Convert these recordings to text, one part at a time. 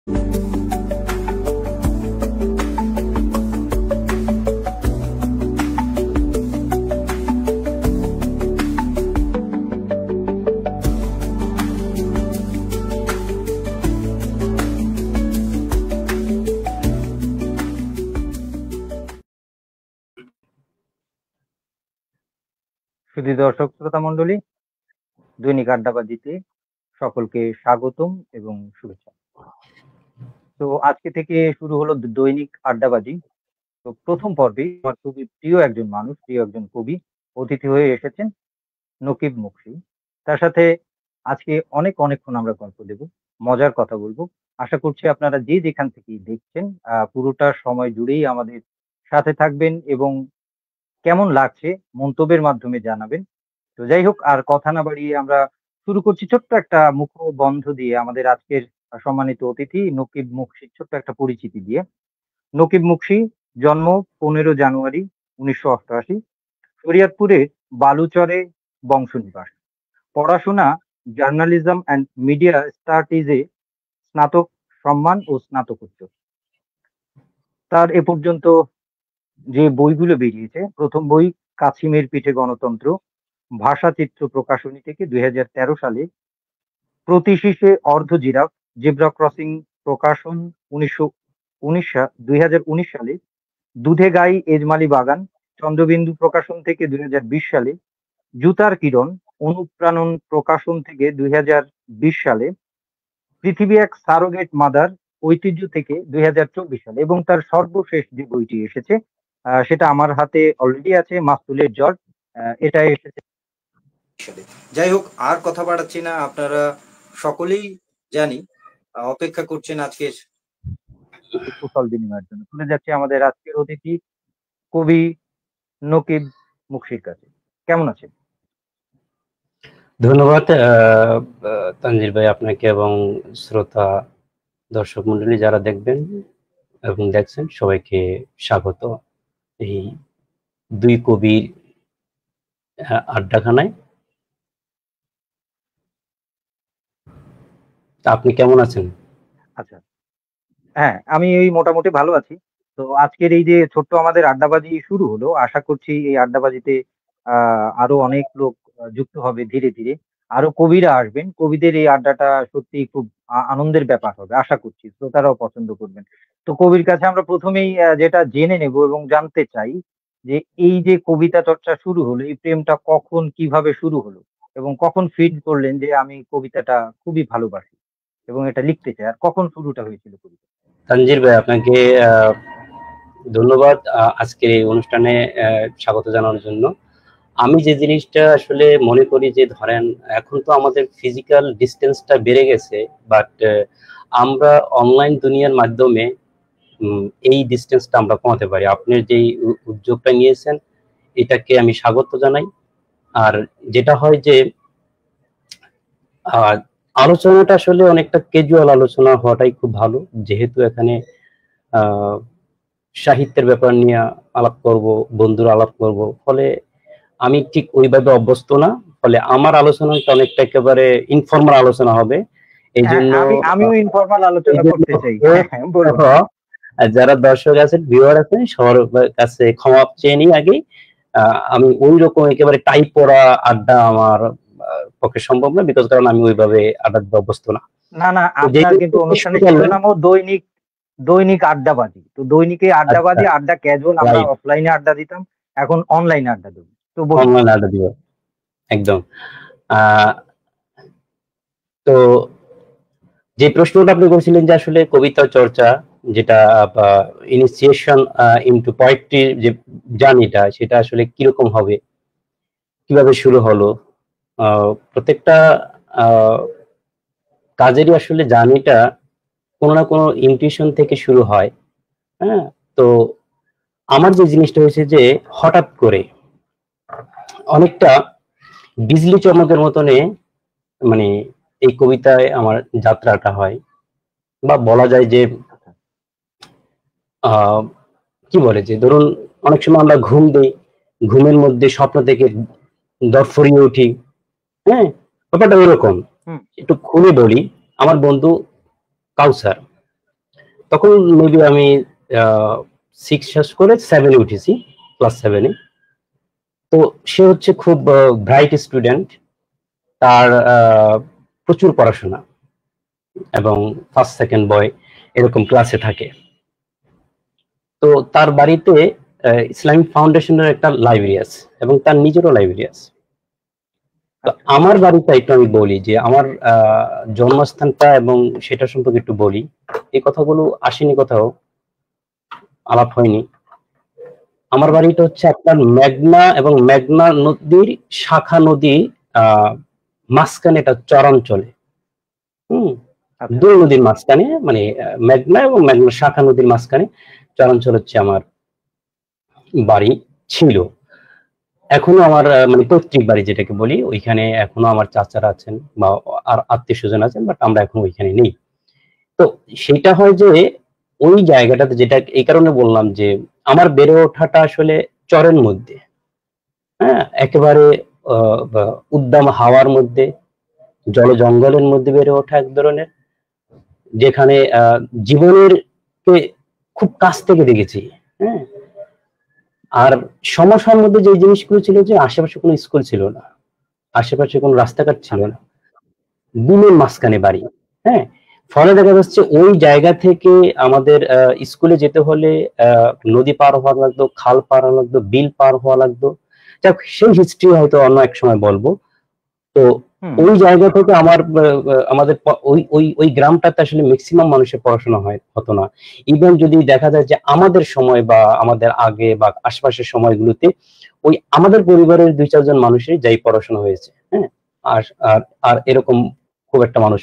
সুধী দর্শক শ্রোতা মণ্ডলী, দৈনিক আড্ডাবাজিতে সকলকে স্বাগতম এবং শুভেচ্ছা। তো আজকে থেকে শুরু হলো দৈনিক আড্ডাবাজি। তো প্রথম পর্বে আমার খুবই প্রিয় একজন মানুষ, প্রিয় একজন কবি অতিথি হয়ে এসেছেন, নকিব মুকসী। তার সাথে আজকে অনেকক্ষণ আমরা গল্প দেব, মজার কথা বলবো। আশা করছি আপনারা যে যেখান থেকেই দেখছেন পুরোটা সময় জুড়েই আমাদের সাথে থাকবেন এবং কেমন লাগছে মন্তব্যের মাধ্যমে জানাবেন। তো যাই হোক, আর কথা না বাড়িয়ে আমরা শুরু করছি ছোট্ট একটা মুখবন্ধ দিয়ে আমাদের আজকের সম্মানিত অতিথি নকিব মুকসীর ছোট্ট একটা পরিচিতি দিয়ে। নকিব মুকসী জন্ম 15 জানুয়ারি 1988, শরীয়তপুরের বালুচরে বংশনিবাস। পড়াশোনা জার্নালিজম অ্যান্ড মিডিয়া স্টাডিজে স্নাতক সম্মান ও স্নাতকোত্তর। তার এ পর্যন্ত যে বইগুলো বেরিয়েছে, প্রথম বই কাছিমের পিঠে গণতন্ত্র, ভাষাচিত্র প্রকাশনী থেকে 2013 সালে, প্রতি শীর্ষে অর্ধ জিরাফ, জেব্রা ক্রসিং প্রকাশন 2019 সালে, দুধে গাই এজমালি বাগান, চন্দ্রবিন্দু প্রকাশন থেকে 2020 সালে, জুতার কিরণ অনুপ্রাণন প্রকাশন থেকে 2020 সালে, পৃথিবী এক সারোগেট মাদার ঐতিহ্য থেকে 2024 সালে, এবং তার সর্বশেষ যে বইটি এসেছে সেটা আমার হাতে অলরেডি আছে, মাসতুলের জ্বর, এটা এসেছে। যাই হোক, আর কথা বাড়াচ্ছি না, আপনারা সকলেই জানি অপেক্ষা করছেন আজকের কুশল বিনিময়ের জন্য। চলে যাচ্ছে আমাদের আজকের অতিথি কবি নকিব মুকসীর কাছে। কেমন আছেন? ধন্যবাদ তানজির ভাই আপনাকে এবং শ্রোতা দর্শক মন্ডলী যারা দেখবেন এবং দেখছেন সবাইকে স্বাগত এই দুই কবির আড্ডাখানায়। আপনি কেমন আছেন? আচ্ছা, হ্যাঁ, আমি এই মোটামুটি ভালো আছি। তো আজকের এই যে ছোট্ট আমাদের আড্ডাবাজি শুরু হলো, আশা করছি এই আড্ডাবাজিতে আরো অনেক লোক যুক্ত হবে ধীরে ধীরে, আরো কবিরা আসবেন। কবিদের এই আড্ডাটা সত্যি খুব আনন্দের ব্যাপার হবে, আশা করছি শ্রোতারাও পছন্দ করবেন। তো কবির কাছে আমরা প্রথমেই যেটা জেনে নেব এবং জানতে চাই যে এই যে কবিতা চর্চা শুরু হলো, এই প্রেমটা কখন কিভাবে শুরু হলো এবং কখন ফিল করলেন যে আমি কবিতাটা খুবই ভালোবাসি এবং এটা লিখতে চাই, আর কখন শুরুটা হয়েছিল কবিতা? তানজির ভাই আপনাকে ধন্যবাদ আজকের এই অনুষ্ঠানে স্বাগত জানানোর জন্য। আমি যে জিনিসটা আসলে মনে করি যে ধরেন এখন তো আমাদের ফিজিক্যাল ডিস্টেন্সটা বেড়ে গেছে, বাট আমরা অনলাইন দুনিয়ার মাধ্যমে এই ডিস্টেন্সটা আমরা কমাতে পারি। আপনি যেই উদ্যোগটা নিয়েছেন এটাকে আমি স্বাগত জানাই। আর যেটা হয় যে আলোচনাটা আসলে অনেকটা ক্যাজুয়াল আলোচনা হওয়াটাই খুব ভালো, যেহেতু এখানে সাহিত্যের ব্যাপার নিয়ে আলাপ করব, বন্ধুরা আলাপ করব, ফলে আমি ঠিক ওইভাবে অভ্যস্ত না, ফলে আমার আলোচনাটা অনেকটা একেবারে ইনফর্মাল আলোচনা হবে। এই জন্য আমিও ইনফর্মাল আলোচনা করতে চাই। যারা দর্শক আছেন, ভিউয়ার আছেন, সবার কাছে ক্ষমা চেয়ে নিই আগেই। আমি ওই রকম একেবারে টাইপ পড়া আড্ডা আমার পক্ষে সম্ভব না, বিকজ কারণ আমি ওইভাবে আড্ডা দিতে অভ্যস্ত না। না, আপনার কিন্তু অনুষ্ঠানের শিরোনামও দৈনিক আড্ডাবাজি। তো দৈনিকে আড্ডাবাজি, আড্ডা ক্যাজুয়াল, আমরা অফলাইনে আড্ডা দিতাম, এখন অনলাইনে আড্ডা দেব। তো অনলাইনে আড্ডা দিব একদম। তো যে প্রশ্নটা আপনি করেছিলেন যে আসলে কবিতা চর্চা, যেটা ইনিশিয়েশন ইনটু পোয়েট্রি যে জার্নিটা, সেটা আসলে কিরকম হবে, কিভাবে শুরু হলো, প্রত্যেকটা কাজেরই আসলে জার্নিটা কোনো না কোনো ইনটিউশন থেকে শুরু হয়। হ্যাঁ, তো আমার যে জিনিসটা হয়েছে যে হঠাৎ করে অনেকটা বিজলি চমকের মতনে মানে এই কবিতায় আমার যাত্রাটা হয়, বা বলা যায় যে কি বলে যে ধরুন অনেক সময় আমরা ঘুম দিই, ঘুমের মধ্যে স্বপ্ন থেকে দরফরিয়ে উঠি। হ্যাঁ, ব্যাপারটা ওরকম। একটু খুলে বলি, আমার বন্ধু কাউসার, তখন মেবি আমি 6 শেষ করে 7-এ উঠেছি, ক্লাস 7-এ। তো সে হচ্ছে খুব ব্রাইট স্টুডেন্ট, তার প্রচুর পড়াশোনা এবং ফার্স্ট সেকেন্ড বয় এরকম ক্লাসে থাকে। তো তার বাড়িতে ইসলামিক ফাউন্ডেশনের একটা লাইব্রেরি আছে এবং তার নিজেরও লাইব্রেরি আছে। তো আমার বাড়িটা একটু আমি বলি যে আমার জন্মস্থানটা এবং সেটা সম্পর্কে একটু বলি। এই কথাগুলো আসেনি, কোথাও আলাপ হয়নি। আমার বাড়িটা হচ্ছে আপনার মেঘনা এবং মেঘনা নদীর শাখা নদী মাঝখানে, এটা চরাঞ্চলে। দুই নদীর মাঝখানে, মানে মেঘনা এবং মেঘনা শাখা নদীর মাঝখানে চরাঞ্চল হচ্ছে আমার বাড়ি ছিল। এখনো আমার মানে পৈতৃক বাড়ি যেটাকে বলি, ওইখানে এখনো আমার চাচারা আছেন বা আর আত্মীয় স্বজন আছেন, বাট আমরা এখন ওইখানে নেই। তো সেটা হয় যে ওই জায়গাটাতে, যেটা এই কারণে বললাম যে আমার বেড়ে ওঠাটা আসলে চরের মধ্যে, হ্যাঁ, একেবারে উদ্দাম হাওয়ার মধ্যে, জল জঙ্গলের মধ্যে বেড়ে ওঠা এক ধরনের, যেখানে জীবনের খুব কাছ থেকে দেখেছি। হ্যাঁ, আর সমস্যার মধ্যে যে জিনিসগুলো ছিল যে আশেপাশে কোনো স্কুল ছিল না, আশেপাশে কোনো রাস্তাঘাট ছিল না, বিলের মাঝখানে বাড়ি। হ্যাঁ, ফলে দেখা যাচ্ছে ওই জায়গা থেকে আমাদের স্কুলে যেতে হলে নদী পার হওয়া লাগতো, খাল পার হওয়া লাগতো, বিল পার হওয়া লাগতো। যাক, সেই হিস্ট্রি হয়তো অন্য এক সময় বলবো। তো ওই জায়গা থেকে আমাদের ওই গ্রামটাতে আসলে ম্যাক্সিমাম মানুষের পড়াশোনা হতো না। ইভেন যদি দেখা যায় যে আমাদের সময় বা আমাদের আগে বা আশপাশের সময়গুলোতে ওই আমাদের পরিবারের 2-4 জন মানুষেরই যাই পড়াশোনা হয়েছে। হ্যাঁ, আর আর এরকম খুব একটা মানুষ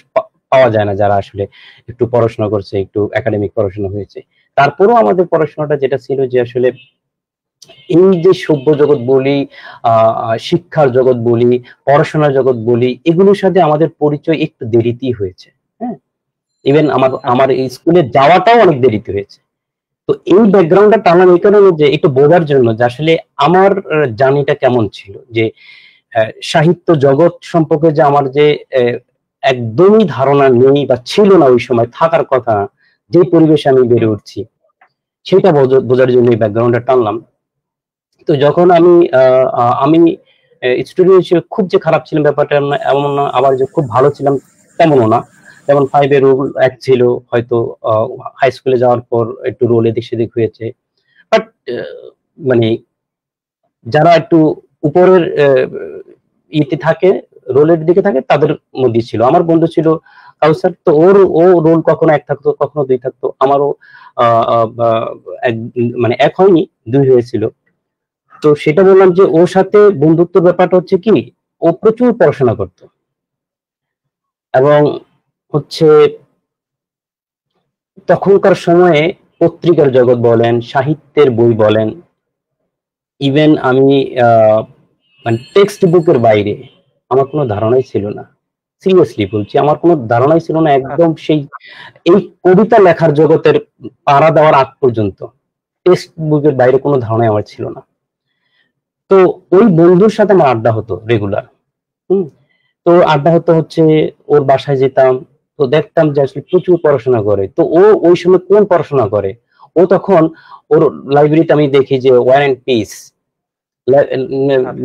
পাওয়া যায় না যারা আসলে একটু পড়াশোনা করছে, একটু একাডেমিক পড়াশোনা হয়েছে। তারপরেও আমাদের পড়াশোনাটা যেটা ছিল যে আসলে এই যে সভ্য জগৎ বলি, শিক্ষার জগৎ বলি, পড়াশোনার জগৎ বলি, এগুলোর সাথে আমাদের পরিচয় একটু দেরিতেই হয়েছে। হ্যাঁ, ইভেন আমার এই স্কুলে যাওয়াটাও অনেক দেরিতে হয়েছে। তো এই ব্যাকগ্রাউন্ডটা টানার এই কারণে যে একটু বোঝার জন্য যে আসলে আমার জার্নিটা কেমন ছিল, যে সাহিত্য জগৎ সম্পর্কে যে আমার যে একদমই ধারণা নেই বা ছিল না, ওই সময় থাকার কথা, যে পরিবেশে আমি বেড়ে উঠছি, সেটা বোঝার জন্য এই ব্যাকগ্রাউন্ডটা টানলাম। তো যখন আমি স্টুডেন্ট হিসেবে খুব যে খারাপ ছিলাম ব্যাপারটা এমন না, আবার যে খুব ভালো ছিলাম তেমনও না। যেমন 5-এ রোল এক ছিল, হয়তো হাই স্কুলে যাওয়ার পর একটু রোল এদিক সেদিক হয়েছে। বাট মানে যারা একটু উপরের ইতে থাকে, রোলের দিকে থাকে, তাদের মধ্যে ছিল। আমার বন্ধু ছিল কাউসার, তো ও রোল কখনো 1 থাকতো, কখনো 2 থাকতো। আমারও মানে 1 হয়নি, 2 হয়েছিল। তো সেটা বললাম যে ওর সাথে বন্ধুত্ব ব্যাপারটা হচ্ছে কি, ও প্রচুর পড়াশোনা করত এবং হচ্ছে তখনকার সময়ে পত্রিকার জগৎ বলেন, সাহিত্যের বই বলেন, ইভেন আমি মানে টেক্সট বুকের বাইরে আমার কোনো ধারণাই ছিল না। সিরিয়াসলি বলছি, আমার কোনো ধারণাই ছিল না একদম। সেই এই কবিতা লেখার জগতের পাড়া দেওয়ার আগ পর্যন্ত টেক্সট বুকের বাইরে কোনো ধারণাই আমার ছিল না। তো ওই বন্ধুর সাথে আমার আড্ডা হতো রেগুলার। তো আড্ডা হচ্ছে ওর বাসায় যেতাম, তো দেখতাম যে আসলে প্রচুর পড়াশোনা করে। তো ও ওই সময় কোন পড়াশোনা করে, ও তখন ওর লাইব্রেরিতে আমি দেখি যে ওয়ার অ্যান্ড পিস,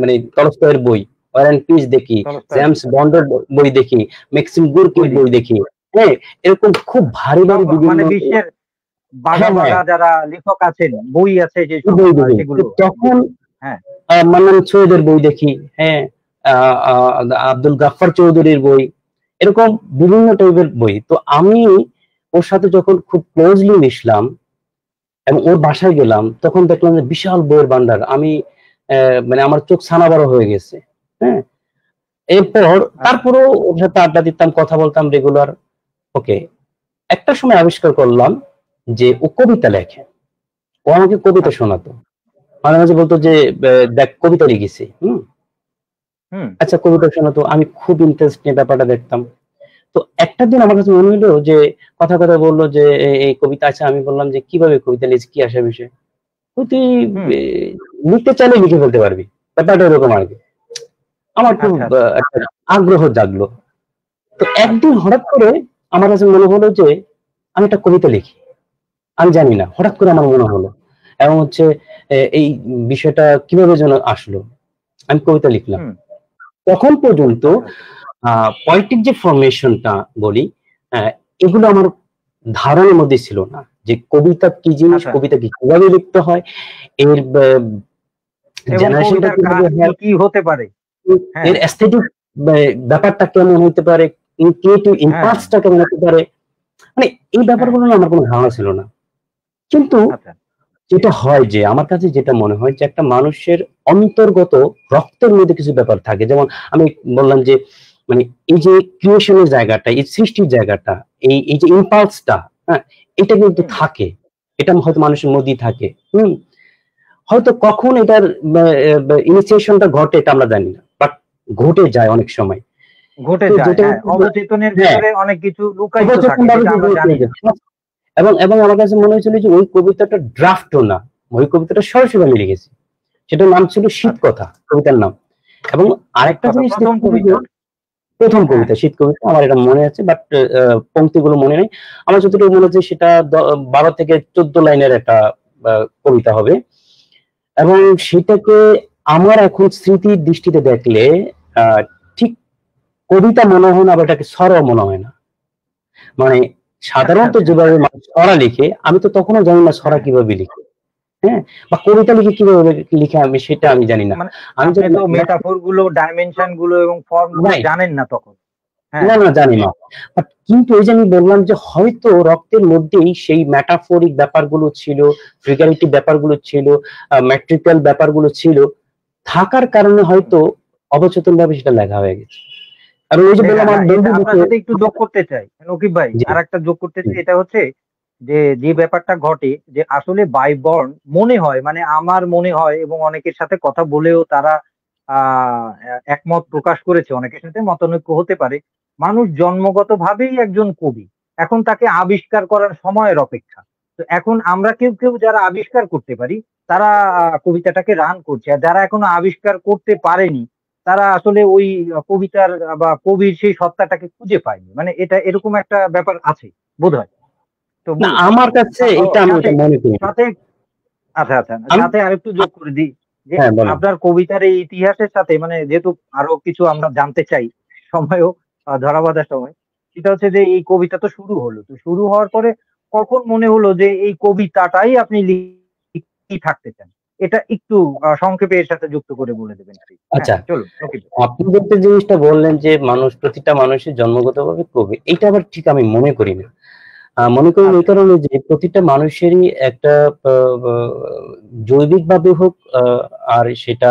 মানে টলস্টয়ের বই, ওয়ার অ্যান্ড পিস দেখি, জেমস বন্ডের বই দেখি, ম্যাক্সিম গোর্কির বই দেখি। হ্যাঁ, এরকম খুব ভারী ভারী বিভিন্ন বিশ্বের যারা লেখক আছেন, বই আছে যে সেগুলো। তখন মান্নান সৈয়দের বই দেখি, হ্যাঁ, আব্দুল গাফফার চৌধুরীর বই, এরকম বিভিন্ন টাইপের বই। তো আমি ওর সাথে যখন খুব ক্লোজলি মিশলাম এবং ওর বাসায় গেলাম, তখন দেখলাম যে বিশাল বইয়ের ভান্ডার। আমি মানে আমার চোখ ছানাবড়া হয়ে গেছে। হ্যাঁ, এরপর তারপরও ওর সাথে আড্ডা দিতাম, কথা বলতাম রেগুলার। ওকে, একটা সময় আবিষ্কার করলাম যে ও কবিতা লেখে। ও আমাকে কবিতা শোনাতো, মাঝে মাঝে বলতো যে দেখ কবিতা লিখেছি। আচ্ছা, কবিতা শোনাতো, আমি খুব ইন্টারেস্ট নিয়ে ব্যাপারটা দেখতাম। তো একটা দিন আমার কাছে মনে হলো যে কথা বললো যে এই কবিতা আছে। আমি বললাম যে কিভাবে কবিতা লিখছি, কি আসে বিষয়? তুই লিখতে চাইলে লিখে ফেলতে পারবি, ব্যাপারটা এরকম আর কি। আমার খুব একটা আগ্রহ জাগলো। তো একদিন হঠাৎ করে আমার কাছে মনে হলো যে আমি একটা কবিতা লিখি। আমি জানি না, হঠাৎ করে আমার মনে হলো, এবং হচ্ছে এই বিষয়টা কিভাবে যেন আসলো, আমি কবিতা লিখলাম। তখন পর্যন্ত পয়েটিক যে ফরমেশনটা বলি, এগুলো আমার ধারণার মধ্যে ছিল না, যে কবিতা কি জিনিস, কবিতা কি কিভাবে লিখতে হয়, এর জেনারেশনটা কি হতে পারে, এর অ্যাস্থেটিক ব্যাপারটা কেমন হতে পারে, ক্রিয়েটিভ ইম্পালসটা কেমন হতে পারে, মানে এই ব্যাপারগুলো আমার কোনো ধারণা ছিল না। কিন্তু যেটা হয়, যে আমার কাছে যেটা মনে হয় যে একটা মানুষের অন্তর্গত রক্তের মধ্যে কিছু ব্যাপার থাকে, যেমন আমি বললাম যে মানে এই যে ক্রিয়েশনের জায়গাটা, এই সৃষ্টির জায়গাটা, এই যে ইম্পালসটা, হ্যাঁ, এটা কিন্তু থাকে, এটা হয়তো মানুষের মধ্যেই থাকে। হয়তো কখন এটার ইনিশিয়েশনটা ঘটে এটা আমরা জানি না, বাট ঘটে যায় অনেক সময়, ঘটে যায়। অবচেতনের ভিতরে অনেক কিছু লুকায়িত থাকে, যেটা আমরা জানি না। এবং আমার কাছে মনে হয়েছিল যে ওই কবিতাটা ড্রাফটও না, ওই কবিতাটা সরাসরি আমি লিখেছি, সেটার নাম ছিল শীত কথা, কবিতার নাম। এবং আরেকটা জিনিস, প্রথম কবিতা শীত কবিতা, আমার এটা মনে আছে, বাট পংক্তিগুলো মনে নেই। আমার যতটুকু মনে হচ্ছে সেটা 12 থেকে 14 লাইনের একটা কবিতা হবে, এবং সেটাকে আমার এখন স্মৃতির দৃষ্টিতে দেখলে ঠিক কবিতা মনে হয় না, আবার এটাকে ছড়াও মনে হয় না। মানে সাধারণত যেভাবে মানুষ ছড়া লিখে, আমি তো তখনও জানি না ছড়া কিভাবে লিখে, হ্যাঁ, বা কবিতা লিখে কিভাবে লিখে আমি সেটা আমি জানি না। আমি তো মেটাফোর গুলো, ডাইমেনশন গুলো এবং ফর্ম গুলো জানেন না তখন। না জানি না, কিন্তু এই যে আমি বললাম যে হয়তো রক্তের মধ্যেই সেই মেটাফোরিক ব্যাপারগুলো ছিল, ফিগারেটিভ ব্যাপারগুলো ছিল, ম্যাট্রিক্যাল ব্যাপারগুলো ছিল, থাকার কারণে হয়তো অবচেতন ভাবে সেটা লেখা হয়ে গেছে। আর ওই যে বললাম, আপনার সাথে একটু যোগ করতে চাই নকিব ভাই, আর একটা যোগ করতে চাই, এটা হচ্ছে যে ব্যাপারটা ঘটে, যে আসলে বাই বর্ন মনে হয়, মানে আমার মনে হয়, এবং অনেকের সাথে কথা বলেও তারা একমত প্রকাশ করেছে, অনেকের সাথে মতানৈক্য হতে পারে, মানুষ জন্মগত ভাবেই একজন কবি, এখন তাকে আবিষ্কার করার সময়ের অপেক্ষা। তো এখন আমরা কেউ যারা আবিষ্কার করতে পারি, তারা কবিতাটাকে রান করছে, আর যারা এখনো আবিষ্কার করতে পারেনি, তারা আসলে ওই কবিতার বা কবির সেই সত্তাটাকে খুঁজে পায়নি। মানে এটা এরকম একটা ব্যাপার আছে বোধহয়। তো না, আমার কাছে এটা আমি মনে করি। আচ্ছা, সাথে আরেকটু যোগ করে দিই, যে আপনার কবিতার এই ইতিহাসের সাথে, মানে যেহেতু আরো কিছু আমরা জানতে চাই, সময়ও ধরা বাঁধার সময়, সেটা হচ্ছে যে এই কবিতা তো শুরু হলো, তো শুরু হওয়ার পরে কখন মনে হলো যে এই কবিতাটাই আপনি লিখে থাকতে চান, এটা একটু সংক্ষেপে এর সাথে যুক্ত করে বলে দেবেন। আচ্ছা, আপনি যে জিনিসটা বললেন যে প্রতিটা মানুষের জন্মগতভাবে কবি, এটা আবার ঠিক আমি মনে করি না। মনে করি এই কারণে যে প্রতিটা মানুষেরই একটা জৈবিক ভাবে হোক আর সেটা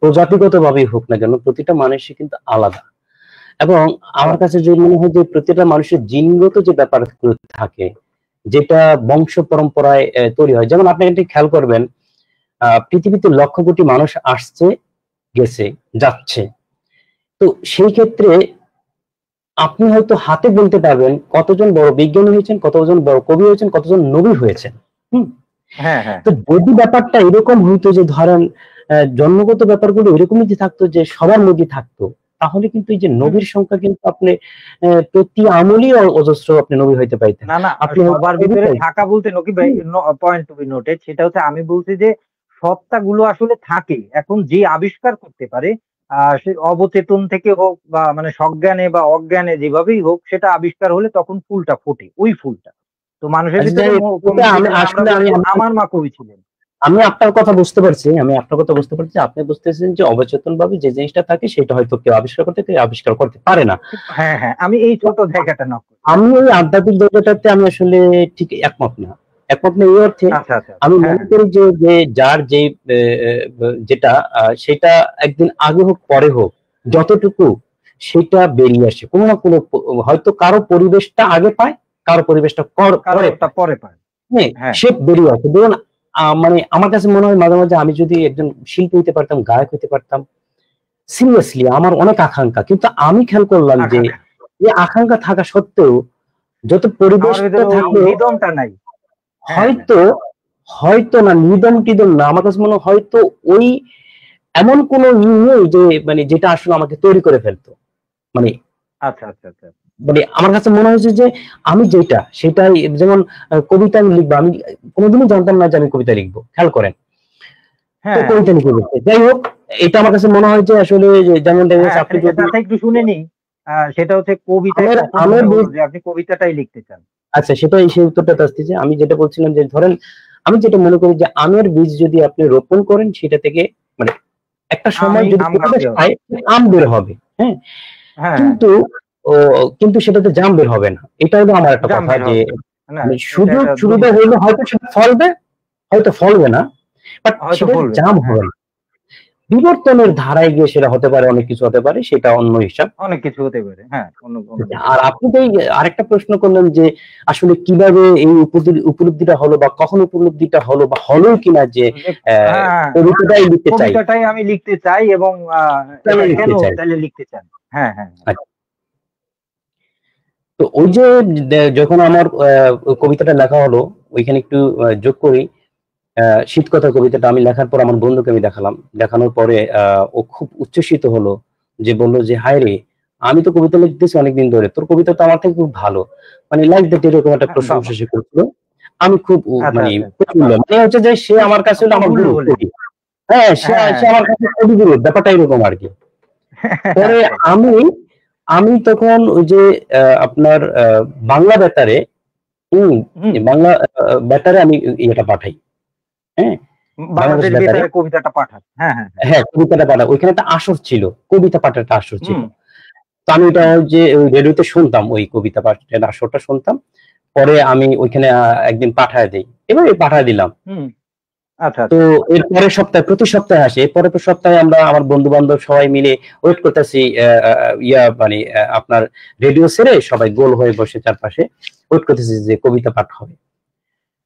প্রজাতিগত ভাবেই হোক না কেন, প্রতিটা মানুষই কিন্তু আলাদা। এবং আমার কাছে যে মনে হয় যে প্রতিটা মানুষের জিনগত যে ব্যাপারগুলো থাকে, যেটা বংশ পরম্পরায় তৈরি হয়, যেমন আপনি একটি খেয়াল করবেন, পৃথিবীতে লক্ষ কোটি মানুষ আসছে, গেছে, যাচ্ছে, তো সেই ক্ষেত্রে আপনি হয়তো হাতে বলতে পারবেন কতজন বড় বিজ্ঞানী হয়েছেন, কতজন বড় কবি হয়েছেন, কতজন নবী হয়েছেন। তো যদি ব্যাপারটা এরকম হইতো যে ধরেন জন্মগত ব্যাপারগুলো এরকমই থাকতো, যে সবার মধ্যে থাকতো, তাহলে কিন্তু এই যে নবীর সংখ্যা কিন্তু আপনি প্রতি আমলই অজস্র আপনি নবী হইতে পাইতেন। না আপনি সবার ভিতরে থাকা বলতে নকিব ভাই, পয়েন্ট টু বি নোটেড, সেটা হচ্ছে আমি বলছি যে সত্তাগুলো আসলে থাকে, এখন যে আবিষ্কার করতে পারে, সে অবচেতন থেকে হোক বা মানে সজ্ঞানে বা অজ্ঞানে যেভাবেই হোক, সেটা আবিষ্কার হলে তখন ফুলটা ফোটে, ওই ফুলটা। তো মানুষের ভিতরে আমার মা কবি ছিলেন। আমি আপনার কথা বুঝতে পারছি, আপনি বুঝতেছেন যে অবচেতন ভাবে যে জিনিসটা থাকে সেটা হয়তো কেউ আবিষ্কার করতে পারে না। হ্যাঁ, আমি এই ছোট জায়গাটা না, আমি ওই আধ্যাত্মিক জায়গাটাতে আমি আসলে ঠিক একমত না এই অর্থে। আমি মনে করি যে যার যে যেটা সেটা একদিন আগে হোক পরে হোক, যতটুকু সেটা বেরিয়ে আসে, কোনো না কোনো, হয়তো কারো পরিবেশটা আগে পায়, কারো পরিবেশটা পরে পায়, সে বেরিয়ে আসে। ধরুন মানে আমার কাছে মনে হয় মাঝে মাঝে আমি যদি একজন শিল্পী হইতে পারতাম, গায়ক হইতে পারতাম, সিরিয়াসলি আমার অনেক আকাঙ্ক্ষা, কিন্তু আমি খেয়াল করলাম যে এই আকাঙ্ক্ষা থাকা সত্ত্বেও যত পরিবেশটা থাকবে নাই, হয়তো না, নিদম টিদম না, আমার কাছে মনে হয় হয়তো ওই এমন কোন নেই যে মানে যেটা আসলে আমাকে তৈরি করে ফেলতো, মানে আচ্ছা মানে আমার কাছে মনে হয়েছে যে আমি যেটা সেটাই, যেমন কবিতা আমি লিখবো, আমি কোনোদিনই জানতাম না যে আমি কবিতা লিখবো, খেয়াল করেন। তো হ্যাঁ, কবিতা লিখে বলতে যাই হোক, এটা আমার কাছে মনে হয় যে আসলে যেমন দেখবেন হ্যাঁ, আপনি যদি তাতে একটু শুনে নিই। সেটা হচ্ছে কবিতায় আমের কখন আমের মনে হলো বীজ, যে আপনি কবিতাটাই লিখতে চান? আচ্ছা সেটাই, সেই উত্তরটা আসতেছে। আমি যেটা বলছিলাম যে ধরেন আমি যেটা মনে করি যে আমের বীজ যদি আপনি রোপণ করেন, সেটা থেকে মানে একটা সময় যদি আম গাছ পরিবেশ বের হবে। পায় আম বের হবে, হ্যাঁ। হ্যাঁ, হ্যাঁ, কিন্তু ও কিন্তু সেটাতে জাম বের হবে না, এটা হলো আমার একটা জাম কথা বের যে হবে না। মানে এটা সুযোগ একটা সুবিধা দুর্নীতি। হইলে হয়তো সেটা ফলবে, হয়তো ফলবে না, বাট হয়তো সেটা ফলবে না। জাম হ্যাঁ, হবে না। বিবর্তনের ধারায় গিয়ে সেটা হতে পারে, অনেক কিছু হতে পারে, সেটা অন্য হিসাব। অনেক কিছু হতে পারে। হ্যাঁ, অন্য কিছু আর হতে পারে। আপনি তো আরেকটা প্রশ্ন করলেন যে আসলে কিভাবে এই উপলব্ধিটা হলো, বা কখন উপলব্ধিটা হলো, বা হলো কিনা যে যে হ্যাঁ, হ্যাঁ, কবিতাটাই লিখতে চাই, কবিতাটাই আমি লিখতে চাই এবং কেন এটা কেন লিখতে চাই। তাহলে লিখতে চান? হ্যাঁ, হ্যাঁ, হ্যাঁ। আচ্ছা, তো ওই যে যখন আমার কবিতাটা লেখা হলো, ওইখানে একটু যোগ করি। শীতকথা কবিতাটা আমি লেখার পর আমার বন্ধুকে আমি দেখালাম, দেখানোর পরে ও খুব উচ্ছ্বসিত হলো, যে বললো যে হায় রে, আমি তো কবিতা লিখতেছি অনেকদিন ধরে, তোর কবিতা তো আমার থেকে খুব ভালো, মানে লাইক দ্যাট, এরকম একটা হ্যাঁ, প্রশংসা বাবা! সে করছিল। আমি খুব আচ্ছা, মানে আচ্ছা, আচ্ছা। প্রফুল্ল, মানে হচ্ছে যে সে আমার কাছে হলো আমার প্রফুল্ল গুরু, হলেন। কবি। হ্যাঁ, সে হ্যাঁ, সে আমার কাছে কবিগুরু, ব্যাপারটা এরকম আর কি। পরে আচ্ছা, আচ্ছা। আমি আমি তখন ওই যে আপনার বাংলা বেতারে, হম, হুম, বাংলা বেতারে আমি ইয়েটা পাঠাই, হ্যাঁ, বাংলাদেশ বাংলাদেশ বেতারে। বেতারে কবিতাটা পাঠান। হ্যাঁ, হ্যাঁ, হ্যাঁ। হ্যাঁ, কবিতাটা পাঠাই, ওইখানে একটা আসর ছিল, কবিতা পাঠের একটা আসর ছিল। হুম, তো আমি ওটা হুম, যে ওই রেডিওতে শুনতাম, ওই কবিতা পাঠের আসরটা শুনতাম। পরে আমি ওইখানে একদিন পাঠায় দিই, এভাবে পাঠায় দিলাম। হুম। আচ্ছা, তো আচ্ছা। এর পরের সপ্তাহে, প্রতি সপ্তাহে আসে, এর পরের সপ্তাহে আমরা আমার বন্ধু বান্ধব সবাই মিলে ওয়েট করতেছি, ইয়া মানে আপনার রেডিও ছেড়ে সবাই গোল হয়ে বসে চারপাশে ওয়েট করতেছি যে কবিতা পাঠ হবে।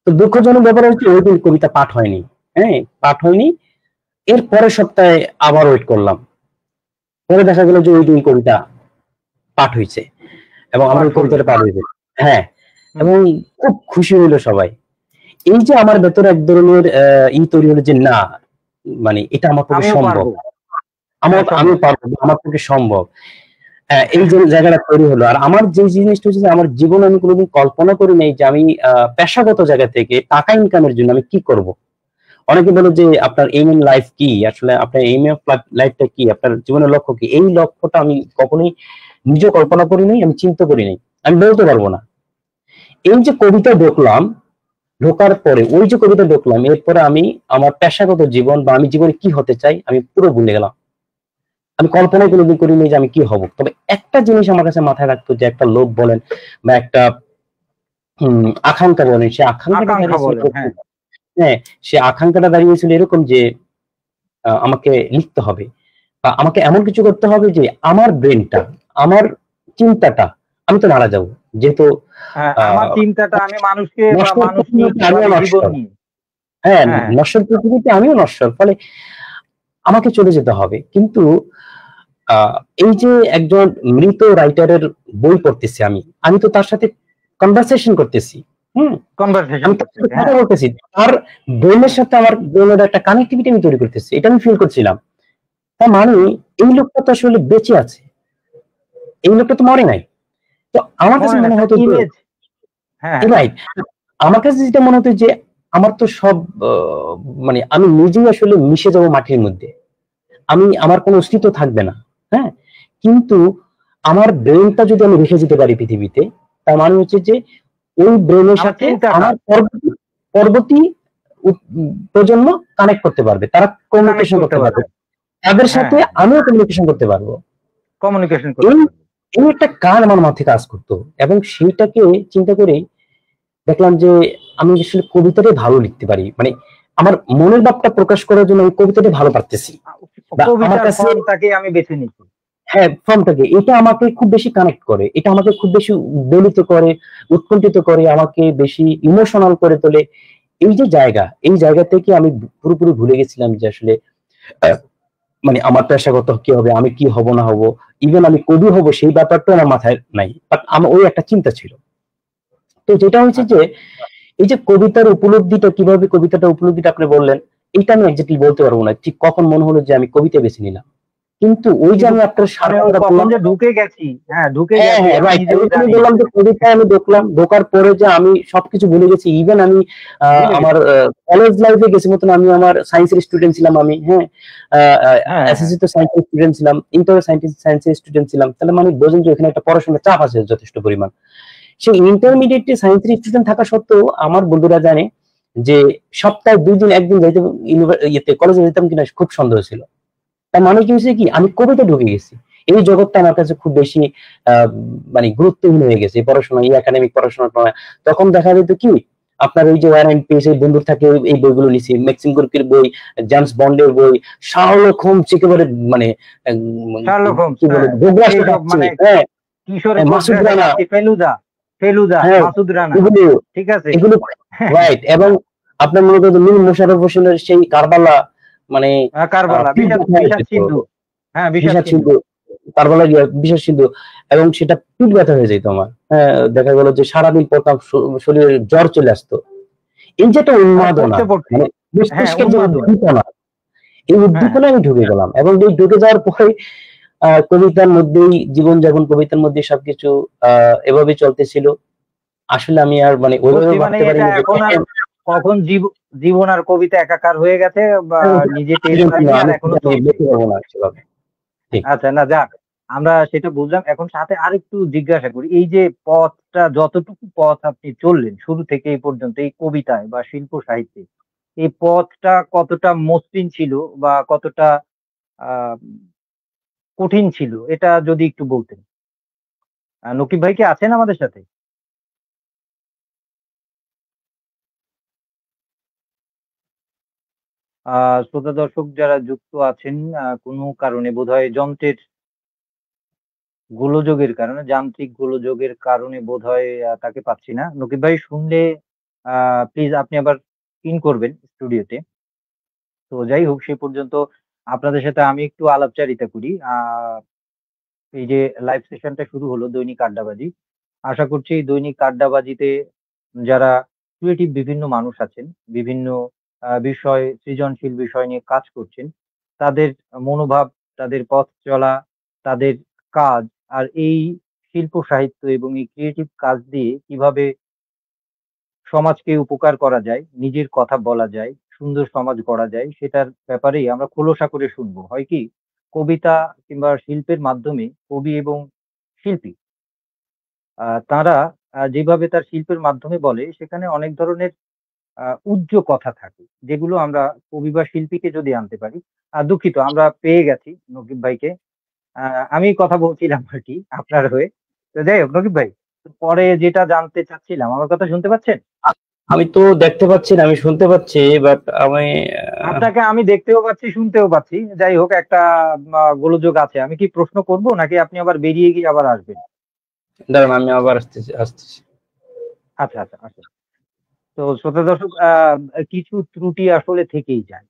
তো দুঃখজনক ব্যাপার হচ্ছে ওই দিন কবিতা পাঠ হয়নি, হ্যাঁ, পাঠ হয়নি। এর পরের সপ্তাহে আবার ওয়েট করলাম, পরে দেখা গেল যে ওই দিন কবিতা পাঠ হয়েছে, এবং আমার পাঠ ওই হলো। কবিতাটা পাঠ হয়েছে। হ্যাঁ, হুম। এবং খুব খুশি হইলো সবাই। এই যে আমার ভেতরে এক ধরনের তৈরি হলো যে না, মানে এটা আমার পক্ষে আমিও সম্ভব, পারবো। আমার হ্যাঁ, আমি সম্ভব। পারবো, আমার পক্ষে সম্ভব। এই যে জায়গাটা তৈরি হলো। আর আমার যে জিনিসটা হচ্ছে যে আমার জীবনে আমি কোনোদিন কল্পনা করি নাই যে আমি পেশাগত জায়গা থেকে টাকা ইনকামের জন্য আমি কি করব। অনেকে বলে যে আপনার এইম ইন লাইফ কি, আসলে আপনার এইম অফ লাইফটা কি, আপনার জীবনের লক্ষ্য কি। এই লক্ষ্যটা আমি কখনোই নিজে কল্পনা করি নাই, আমি চিন্তা করি নাই, আমি বলতে পারবো না। এই যে কবিতা ঢুকলাম, ঢোকার পরে ওই যে কবিতা ঢুকলাম, এরপরে আমি আমার পেশাগত জীবন বা আমি জীবনে কি হতে চাই আমি পুরো ভুলে গেলাম। আমি কল্পনাই কোনোদিন করিনি যে আমি কি হব। তবে একটা জিনিস আমার কাছে মাথায় রাখতো, যে একটা লোভ বলেন বা একটা আকাঙ্ক্ষা বলেন, সে আকাঙ্ক্ষাটা আকাঙ্ক্ষা দাঁড়িয়েছিল বলেন। এরকম। হ্যাঁ। হ্যাঁ, সে আকাঙ্ক্ষাটা দাঁড়িয়েছিল এরকম যে আমাকে লিখতে হবে, বা আমাকে এমন কিছু করতে হবে যে আমার ব্রেনটা, আমার চিন্তাটা, আমি তো মারা যাবো, যেহেতু আমার আহ চিন্তাটা আমি মানুষকে বা নশ্বর মানুষ নিয়ে পৃথিবীতে আমিও কিভাবে জীবন নশ্বর। নিয়ে। হ্যাঁ, হ্যাঁ, হ্যাঁ। নশ্বর পৃথিবীতে আমিও নশ্বর, ফলে আমাকে চলে যেতে হবে। কিন্তু আহ, এই যে একজন মৃত রাইটারের বই পড়তেছি আমি, আমি তো তার সাথে কনভারসেশন করতেছি, হুম, কনভারসেশন আমি তার সাথে করতেছে। কথা হ্যাঁ, বলতেছি, তার ব্রেনের সাথে আমার ব্রেনের একটা কানেক্টিভিটি আমি তৈরি করতেছি, এটা আমি ফিল করছিলাম। তার মানে এই লোকটা তো আসলে বেঁচে আছে, এই লোকটা তো মরে নাই। তো আমার কাছে মনে না মনে একটা হতো যে ইমেজ। হ্যাঁ, হ্যাঁ। রাইট, আমার কাছে যেটা মনে হতো যে আমার তো সব মানে আমি নিজেই আসলে মিশে যাবো মাটির মধ্যে, আমি আমার কোনো অস্তিত্ব থাকবে না। হ্যাঁ, কিন্তু আমার ব্রেনটা যদি আমি রেখে যেতে পারি পৃথিবীতে, তার মানে হচ্ছে যে ওই ব্রেনের আমার সাথে চিন্তাটা আমার পরবর্তী পরবর্তী প্রজন্ম কানেক্ট করতে পারবে, তারা কানেক্ট কমিউনিকেশন করতে করতে পারবে, পারবে। তাদের হ্যাঁ, সাথে হ্যাঁ। আমিও কমিউনিকেশন করতে পারবো। কমিউনিকেশন করতে এই পারবে। এই একটা কাজ আমার মাথায় কাজ করতো, এবং সেইটাকে চিন্তা করেই দেখলাম যে আমি আসলে কবিতাটাই ভালো লিখতে পারি, মানে আমার মনের ভাবটা প্রকাশ করার জন্য আমি কবিতাটাই ভালো পারতেছি। বা আমার কবিতার কাছে, ফর্মটাকে আমি বেছে নিচ্ছি। হ্যাঁ, ফর্মটাকে, এটা আমাকে খুব বেশি কানেক্ট করে, এটা আমাকে খুব বেশি উদ্বেলিত করে, উৎকণ্ঠিত করে, আমাকে বেশি ইমোশনাল করে তোলে। এই যে জায়গা, এই জায়গা থেকে আমি পুরোপুরি ভুলে গেছিলাম যে আসলে আহ, মানে আমার পেশাগত কি হবে, আমি কি হব না হব, ইভেন আমি কবি হব সেই ব্যাপারটা আমার মাথায় নাই, বাট আমার ওই একটা চিন্তা ছিল। তো যেটা হচ্ছে যে আচ্ছা। এই যে কবিতার উপলব্ধিটা, কিভাবে কবিতাটা উপলব্ধিটা আপনি বললেন, এটা আমি এক্স্যাক্টলি বলতে পারবো না ঠিক কখন মনে হলো যে আমি কবিতা বেছে নিলাম। কিন্তু ওই যে আমি আপনার মানে কখন যে ঢুকে গেছি, ঢুকে গেছি আমি নিজেও জানি। বললাম যে কবিতায় আমি ঢোকার পরে যে আমি সবকিছু ভুলে গেছি। ইভেন আমি আমার কলেজ লাইফে গেছি মতন আমি আমার সায়েন্সের স্টুডেন্ট ছিলাম আমি, এসএসসি তো সায়েন্সের স্টুডেন্ট ছিলাম, ইন্টারে সায়েন্সের স্টুডেন্ট ছিলাম। তাহলে মানে বোঝেন যে ওখানে একটা পড়াশোনার চাপ আছে যথেষ্ট পরিমাণ। সেই ইন্টারমিডিয়েটে সায়েন্সের স্টুডেন্ট থাকা সত্ত্বেও আমার বন্ধুরা জানে যে সপ্তাহে 2 দিন 1 দিন যাইতে কলেজে যেতাম কিনা খুব সন্দেহ ছিল। তার মানে কি হয়েছে কি, আমি কবিতা ঢুকে গেছি। এই জগৎটা আমার কাছে খুব বেশি মানে গুরুত্বহীন হয়ে গেছে পড়াশোনা, একাডেমিক পড়াশোনার নয়। তখন দেখা যেত কি আপনার ওই যে ওয়ার এন্ড পেস এই বন্ধুর থাকে এই বইগুলো নিছি, ম্যাক্সিম গোর্কির বই, জেমস বন্ডের বই, শার্লক হোমস একেবারে মানে কি বলে মানে কিশোরে মাসুদ রানা, ফেলুদা মাসুদ রানা, ঠিক আছে এগুলো রাইট। এবং আপনার মনে করেন মীর মোশাররফ হোসেনের সেই কারবালা, মানে কারবালা বিষাদ সিন্ধু, বিষাদ সিন্ধু, কারবালা বিষাদ সিন্ধু, এবং সেটা পিঠ ব্যথা হয়ে যেত আমার। দেখা গেল যে সারাদিন পড়তাম, শরীরে জ্বর চলে আসতো। এই যে একটা উন্মাদনা, মানে এই উদ্দীপনায় আমি ঢুকে গেলাম। এবং এই ঢুকে যাওয়ার পরে কবিতার মধ্যেই জীবনযাপন, কবিতার মধ্যে সবকিছু এভাবে চলতেছিল। আসলে আমি আর মানে ওইভাবে ভাবতে পারিনি যে কখন জীবন আর কবিতা একাকার হয়ে গেছে বা নিজে টের পাইনি আর এখনো চলছে। আচ্ছা, না যাক, আমরা সেটা বুঝলাম। এখন সাথে আরেকটু জিজ্ঞাসা করি, এই যে পথটা, যতটুকু পথ আপনি চললেন শুরু থেকে এই পর্যন্ত এই কবিতায় বা শিল্প সাহিত্যে, এই পথটা কতটা মসৃণ ছিল বা কতটা কঠিন ছিল, এটা যদি একটু বলতেন। নকিব ভাই কি আছেন আমাদের সাথে? শ্রোতা দর্শক যারা যুক্ত আছেন, কোনো কারণে বোধহয় যন্ত্রের গোলযোগের কারণে, যান্ত্রিক গোলযোগের কারণে বোধহয় তাকে পাচ্ছি না। নকিব ভাই শুনলে প্লিজ আপনি আবার ইন করবেন স্টুডিওতে। তো যাই হোক, সে পর্যন্ত আপনাদের সাথে আমি একটু আলাপচারিতা করি। এই যে লাইভ সেশনটা শুরু হলো দৈনিক আড্ডাবাজি, আশা করছি এই দৈনিক আড্ডাবাজিতে যারা ক্রিয়েটিভ বিভিন্ন মানুষ আছেন, বিভিন্ন বিষয়, সৃজনশীল বিষয় নিয়ে কাজ করছেন, তাদের মনোভাব, তাদের পথ চলা, তাদের কাজ, আর এই শিল্প সাহিত্য এবং এই ক্রিয়েটিভ কাজ দিয়ে কিভাবে সমাজকে উপকার করা যায়, নিজের কথা বলা যায়, সুন্দর সমাজ গড়া যায়, সেটার ব্যাপারেই আমরা খোলসা করে শুনবো। হয় কি, কবিতা কিংবা শিল্পের মাধ্যমে কবি এবং শিল্পী তারা যেভাবে তার শিল্পের মাধ্যমে বলে, সেখানে অনেক ধরনের উজ্জ্ব কথা থাকে, যেগুলো আমরা কবি বা শিল্পীকে যদি আনতে পারি। দুঃখিত, আমরা পেয়ে গেছি নকিব ভাইকে। আমি কথা বলছিলাম আর কি আপনার হয়ে। তো যাই হোক নকিব ভাই, পরে যেটা জানতে চাচ্ছিলাম, আমার কথা শুনতে পাচ্ছেন? আমি তো দেখতে পাচ্ছি না, আমি শুনতে পাচ্ছি, বাট আপনাকে আমি দেখতেও পাচ্ছি, শুনতেও পাচ্ছি। যাই হোক, একটা গোলযোগ আছে। আমি কি প্রশ্ন করব নাকি আপনি আবার বেরিয়ে গিয়ে আবার আসবেন? দাঁড়ান, আমি আবার আসতেছি। আচ্ছা আচ্ছা আচ্ছা। তো শ্রোতা দর্শক, কিছু ত্রুটি আসলে থেকেই যায়,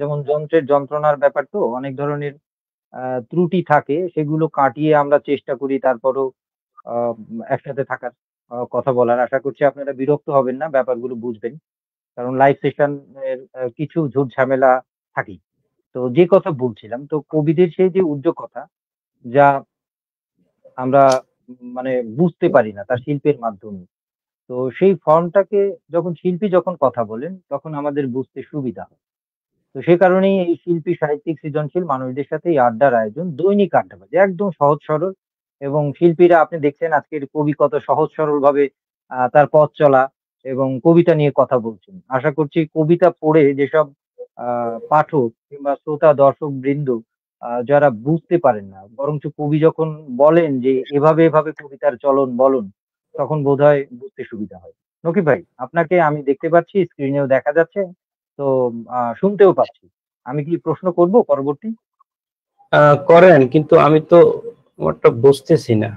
যেমন যন্ত্রের যন্ত্রণার ব্যাপার, তো অনেক ধরনের ত্রুটি থাকে, সেগুলো কাটিয়ে আমরা চেষ্টা করি তারপরও একসাথে থাকার, কথা বলার। আশা করছি আপনারা বিরক্ত হবেন না, ব্যাপারগুলো বুঝবেন, কারণ লাইভ সেশন এর কিছু ঝুট ঝামেলা থাকেই। তো যে কথা বলছিলাম, তো কবিদের সেই যে উদ্যোগতা, যা আমরা মানে বুঝতে পারি না তার শিল্পের মাধ্যমে, তো সেই ফর্মটাকে যখন শিল্পী যখন কথা বলেন, তখন আমাদের বুঝতে সুবিধা হয়। তো সে কারণেই এই শিল্পী, সাহিত্যিক, সৃজনশীল মানুষদের সাথে এই আড্ডার আয়োজন, দৈনিক আড্ডাবাজি, একদম সহজ সরল। এবং শিল্পীরা, আপনি দেখছেন আজকের কবি কত সহজ সরল ভাবে তার পথ চলা এবং কবিতা নিয়ে কথা বলছেন। আশা করছি কবিতা পড়ে যেসব পাঠক কিংবা শ্রোতা দর্শক বৃন্দ যারা বুঝতে পারেন না, বরঞ্চ কবি যখন বলেন যে এভাবে এভাবে কবিতার চলন বলন, তখন বোধহয় বুঝতে সুবিধা হয়। নকিব ভাই, আপনাকে আমি দেখতে পাচ্ছি, স্ক্রিনেও দেখা যাচ্ছে, তো শুনতেও পাচ্ছি। আমি কি প্রশ্ন করব পরবর্তী? করেন, কিন্তু আমি তো ওটা বুঝতেছি না।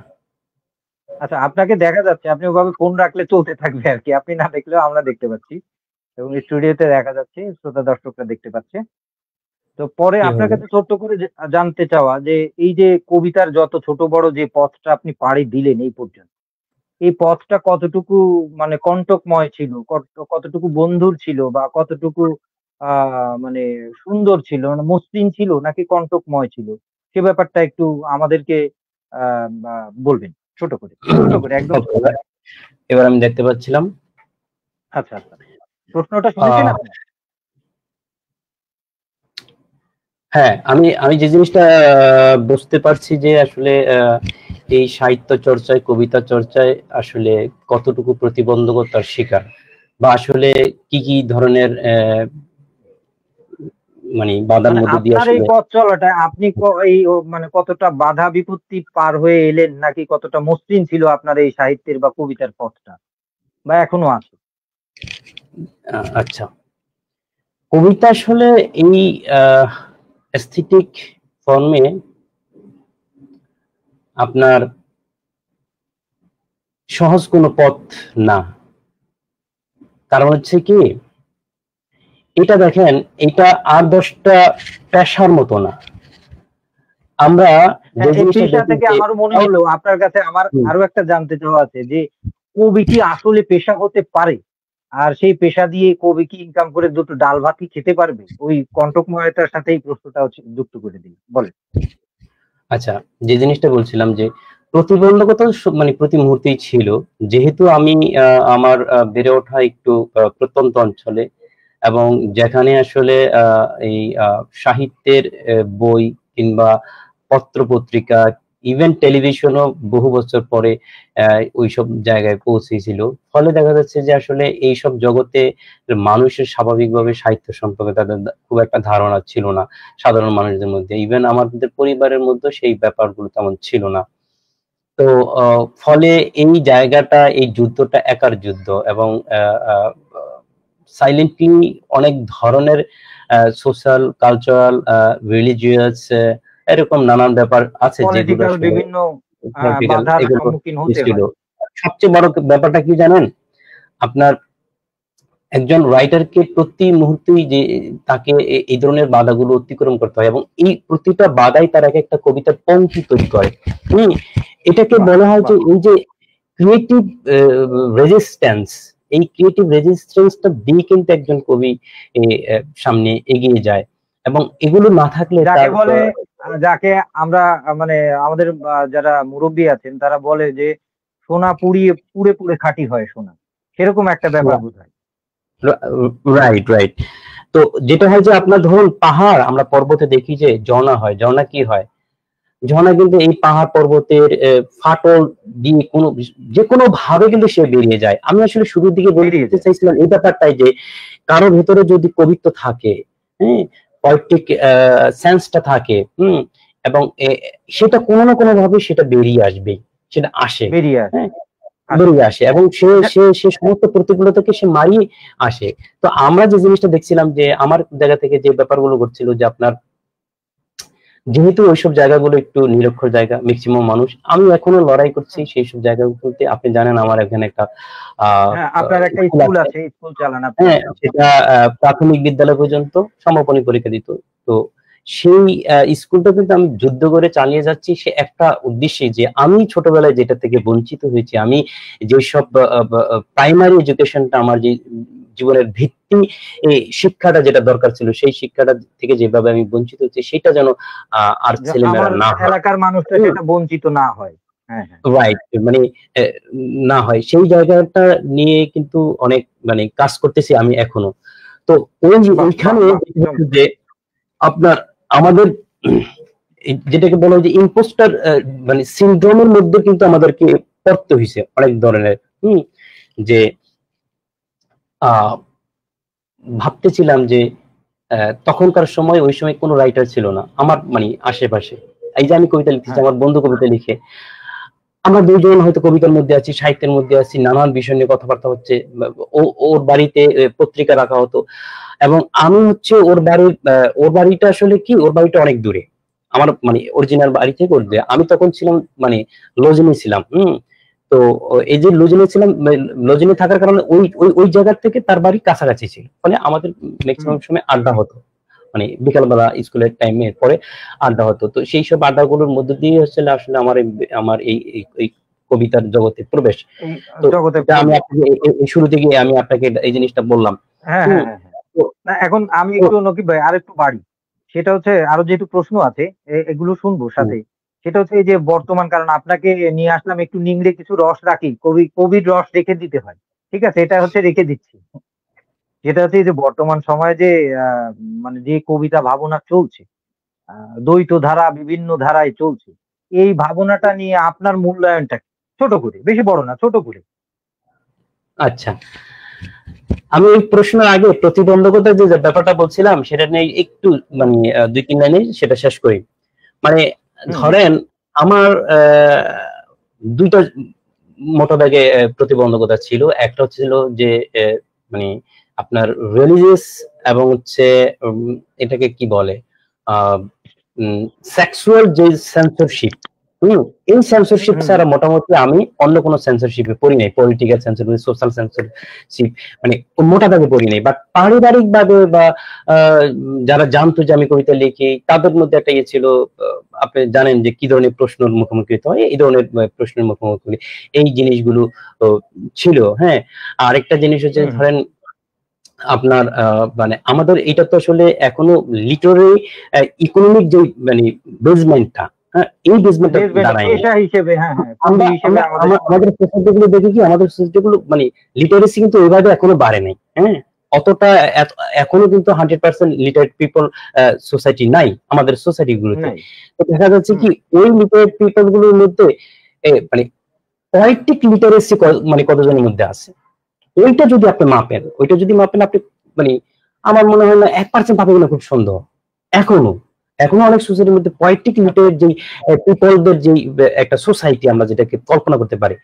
আচ্ছা, আপনাকে দেখা যাচ্ছে, আপনি ওভাবে ফোন রাখলে চলতে থাকবে আর কি, আপনি না দেখলেও আমরা দেখতে পাচ্ছি এবং স্টুডিওতে দেখা যাচ্ছে, শ্রোতা দর্শকরা দেখতে পাচ্ছে। তো পরে আপনার কাছে ছোট্ট করে জানতে চাওয়া, যে এই যে কবিতার যত ছোট বড় যে পথটা আপনি পাড়ি দিলেন এই পর্যন্ত, এই পথটা কতটুকু মানে কণ্টকময় ছিল, কতটুকু বন্ধুর ছিল, বা কতটুকু মানে সুন্দর ছিল, মানে মসৃণ ছিল নাকি কণ্টকময় ছিল, সে ব্যাপারটা একটু আমাদেরকে বলবেন ছোট করে, ছোট করে, একদম ছোট Okay, করে। এবার আমি দেখতে পাচ্ছিলাম। আচ্ছা আচ্ছা, প্রশ্নটা শুনেছেন আহ, আপনি? হ্যাঁ, আমি আমি যে জিনিসটা বুঝতে পারছি যে আসলে এই সাহিত্য চর্চায়, কবিতা চর্চায় আসলে কতটুকু প্রতিবন্ধকতার শিকার, বা আসলে কি কি ধরনের মানে বাধার মানে মধ্যে দিয়ে আপনার এই আসলে। পথ চলাটা আপনি মানে কতটা বাধা বিপত্তি পার হয়ে এলেন, নাকি কতটা মসৃণ ছিল আপনার এই সাহিত্যের বা কবিতার পথটা, বা এখনো আছে? আচ্ছা, কবিতা আসলে এই এস্থেটিক ফর্মে আপনার সহজ কোনো পথ না। কারণ হচ্ছে কি, এটা দেখেন, এটা আর 10টা পেশার মতো না। আমরা যে হ্যাঁ, এই জিনিসটা পেশা দেখি থেকে যে আমারও মনে হলো, আপনার কাছে আমার হুম, আরো একটা জানতে চাওয়া আছে যে কবি কি আসলে পেশা হতে পারে? আর সেই পেশা দিয়ে কবি কি ইনকাম করে দুটো ডাল ভাত কি খেতে পারবে? ওই কণ্টকময়তার সাথে এই প্রশ্নটা যুক্ত করে দিই, বলেন। আচ্ছা, যে জিনিসটা বলছিলাম যে প্রতিবন্ধকতা মানে প্রতি মুহূর্তেই ছিল। যেহেতু আমি আমার বেড়ে ওঠা একটু প্রত্যন্ত অঞ্চলে, এবং যেখানে আসলে এই সাহিত্যের বই কিংবা পত্র পত্রিকা, ইভেন টেলিভিশনও বহু বছর পরে ওইসব জায়গায় পৌঁছেছিল। ফলে দেখা যাচ্ছে যে আসলে এইসব জগতে মানুষের স্বাভাবিকভাবে সাহিত্য সম্পর্কে তাদের খুব একটা ধারণা ছিল না সাধারণ মানুষদের মধ্যে। ইভেন আমাদের পরিবারের মধ্যে সেই ব্যাপারগুলো তেমন ছিল না। তো ফলে এই জায়গাটা, এই যুদ্ধটা একার যুদ্ধ, এবং সাইলেন্টলি অনেক ধরনের সোশ্যাল, কালচারাল, রিলিজিয়াস, এরকম নানান ব্যাপার আছে যেগুলো পলিটিক্যাল আসলে বিভিন্ন পলিটিক্যাল, বাধার এগুলো সম্মুখীন হতে ছিল। হয়। সবচেয়ে বড় ব্যাপারটা কি জানেন? আপনার একজন রাইটারকে প্রতি মুহূর্তেই যে তাকে এই ধরনের বাধাগুলো অতিক্রম করতে হয়, এবং এই প্রতিটা বাধাই তার এক একটা কবিতার পংক্তি তৈরি করে। হম এটাকে বাহ, বলা হয় যে বাহ। এই যে ক্রিয়েটিভ রেজিস্ট্যান্স। এই ক্রিয়েটিভ রেজিস্ট্যান্সটা দিয়ে কিন্তু একজন কবি সামনে এগিয়ে যায়, এবং এগুলো না থাকলে যাকে তার বলে, যাকে আমরা মানে আমাদের যারা মুরব্বী আছেন তারা বলে যে সোনা পুড়িয়ে পুড়ে পুড়ে খাঁটি হয় সোনা, সেরকম একটা ব্যাপার বোধহয়। Right, right. তো যেটা হয় যে আপনার ধরুন পাহাড়, আমরা পর্বতে দেখি যে ঝর্ণা হয়। ঝর্ণা কি হয়? ঝর্ণা কিন্তু এই পাহাড় পর্বতের ফাটল দিয়ে কোনো, যে কোনো ভাবে কিন্তু সে বেরিয়ে যায়। আমি আসলে শুরুর দিকে বেরিয়ে বলতে যায়। চাইছিলাম এই ব্যাপারটাই যে কারোর ভেতরে যদি কবিত্ব থাকে, হ্যাঁ, পয়েটিক সেন্সটা থাকে, এবং সেটা কোনো না কোনো ভাবে সেটা বেরিয়ে আসবে, সেটা আসে। বেরিয়ে আসে। হ্যাঁ, আসে। বেরিয়ে আসে, এবং সে হ্যাঁ, সে সে সমস্ত প্রতিকূলতাকে সে মারিয়ে আসে। তো আমরা যে জিনিসটা দেখছিলাম যে আমার জায়গা থেকে যে ব্যাপারগুলো ঘটছিল যে আপনার, যেহেতু ওইসব জায়গাগুলো একটু নিরক্ষর জায়গা, ম্যাক্সিমাম মানুষ, আমি এখনো লড়াই করছি সেই সব জায়গাগুলোতে। আপনি জানেন আমার এখানে একটা হ্যাঁ, আপনার একটা স্কুল স্কুল আছে। আছে, স্কুল চালান আপনি। হ্যাঁ, সেটা প্রাথমিক বিদ্যালয় পর্যন্ত সমাপনী পরীক্ষা দিত। তো সেই স্কুলটা কিন্তু আমি যুদ্ধ করে চালিয়ে যাচ্ছি, সে একটা উদ্দেশ্যে যে আমি ছোটবেলায় যেটা থেকে বঞ্চিত হয়েছি, আমি যেসব প্রাইমারি এডুকেশনটা, আমার যে জীবনের ভিত্তি শিক্ষাটা যেটা দরকার ছিল, সেই শিক্ষাটা থেকে যেভাবে আমি বঞ্চিত হচ্ছি, সেটা যেন আর যে ছেলেমেয়েরা আমার না হয়। এলাকার মানুষটা হুম, সেটা বঞ্চিত না হয়। হ্যাঁ হ্যাঁ। রাইট। মানে আহ, না হয়, সেই জায়গাটা নিয়ে কিন্তু অনেক মানে কাজ করতেছি আমি এখনো। তো বাহ বাহ ওইখানে বাহ, যেটা হচ্ছে চমৎকার। যে আপনার আমাদের যেটাকে বলা হয় যে ইম্পোস্টার মানে সিনড্রোমের মধ্যে কিন্তু আমাদেরকে পড়তে হয়েছে অনেক ধরনের। হুম যে আহ ভাবতেছিলাম যে তখনকার সময়, ওই সময় কোনো রাইটার ছিল না আমার মানে আশেপাশে। এই যে আমি কবিতা লিখতেছি, হ্যাঁ আমার বন্ধু কবিতা লিখে, আমরা দুইজন হয়তো কবিতার মধ্যে আছি, সাহিত্যের মধ্যে আছি, নানান বিষয় নিয়ে কথাবার্তা হচ্ছে। ওর বাড়িতে পত্রিকা রাখা হতো, এবং আমি হচ্ছে ওর বাড়িটা আসলে কি, ওর বাড়িটা অনেক দূরে আমার মানে অরিজিনাল বাড়ি থেকে। ওর যে আমি তখন ছিলাম মানে লজনে ছিলাম। তো এই যে লজনে ছিলাম, লজনে থাকার কারণে ওই ওই ওই জায়গা থেকে তার বাড়ি কাছাকাছি ছিল, ফলে আমাদের হুম। ম্যাক্সিমাম সময় আড্ডা হতো। মানে বিকালবেলা স্কুলের টাইমে পরে আড্ডা হতো। তো সেই সব আড্ডাগুলোর মধ্যে দিয়ে হচ্ছে আসলে আমার এই কবিতার জগতে প্রবেশ। এই তো জগতে এটা আমি প্রবেশ। আপনাকে এই শুরু থেকে আমি আপনাকে এই জিনিসটা বললাম। হ্যাঁ হুম হ্যাঁ হ্যাঁ হ্যাঁ। না এখন আমি একটু নকিব ভাই আরেকটু বাড়ি, সেটা হচ্ছে আরো যেহেতু প্রশ্ন আছে এগুলো শুনবো সাথে। সেটা হচ্ছে এই যে বর্তমান, কারণ আপনাকে নিয়ে আসলাম একটু নিংড়ে কিছু রস রাখি, কবির রস রেখে দিতে হয়, ঠিক আছে, এটা হচ্ছে রেখে দিচ্ছি। যেটা হচ্ছে এই যে বর্তমান সময়ে যে মানে যে কবিতা ভাবনা চলছে, দ্বৈত ধারা বিভিন্ন ধারায় চলছে, এই ভাবনাটা নিয়ে আপনার মূল্যায়নটা কি? ছোট করে, বেশি বড় না, ছোট করে। আচ্ছা, আমি এই প্রশ্নের আগে প্রতিবন্ধকতার যে ব্যাপারটা বলছিলাম সেটা নিয়ে একটু মানে 2-3 লাইনে সেটা শেষ করি। মানে ধরেন আমার দুইটা মোটাদাগে প্রতিবন্ধকতা ছিল। একটা ছিল যে মানে আপনার রিলিজিয়াস এবং হচ্ছে এটাকে কি বলে সেক্সুয়াল যে সেন্সরশিপ, এই সেন্সরশিপ ছাড়া মোটামুটি আমি অন্য কোনো সেন্সরশিপে পড়ি নাই। পলিটিক্যাল সেন্সরশিপ, সোশ্যাল সেন্সরশিপ মানে মোটা দাগে পড়ি নাই। বাট পারিবারিক ভাবে বা যারা জানতো যে আমি কবিতা লিখি তাদের মধ্যে একটা ইয়ে ছিল, আপনি জানেন যে কি ধরনের প্রশ্নের মুখোমুখি হতে হয়, এই ধরনের প্রশ্নের মুখোমুখি এই জিনিসগুলো ছিল। হ্যাঁ, আরেকটা জিনিস হচ্ছে ধরেন আপনার মানে আমাদের এটা তো আসলে এখনো লিটারি ইকোনমিক যে মানে বেসমেন্টটা, এই বেসমেন্টটা দাঁড়ায় আমাদের সোসাইটিগুলো দেখে কি আমাদের সোসাইটিগুলো মানে লিটারেসি কিন্তু ওইভাবে এখনো বাড়ে নাই। হ্যাঁ, অতটা এখনো কিন্তু 100% লিটারেট পিপল সোসাইটি নাই আমাদের সোসাইটি গুলোতে। তো দেখা যাচ্ছে কি ওই লিটারেট পিপল গুলোর মধ্যে মানে পয়েটিক লিটারেসি মানে কতজনের মধ্যে আছে, ওইটা যদি আপনি মাপেন, আপনি মানে আমার মনে হয় না 1% পাবেন না খুব সুন্দর। এখনো অনেক সোসাইটির মধ্যে পয়েটিক লিটারেট যে পিপলদের যে একটা সোসাইটি আমরা যেটাকে কল্পনা করতে পারি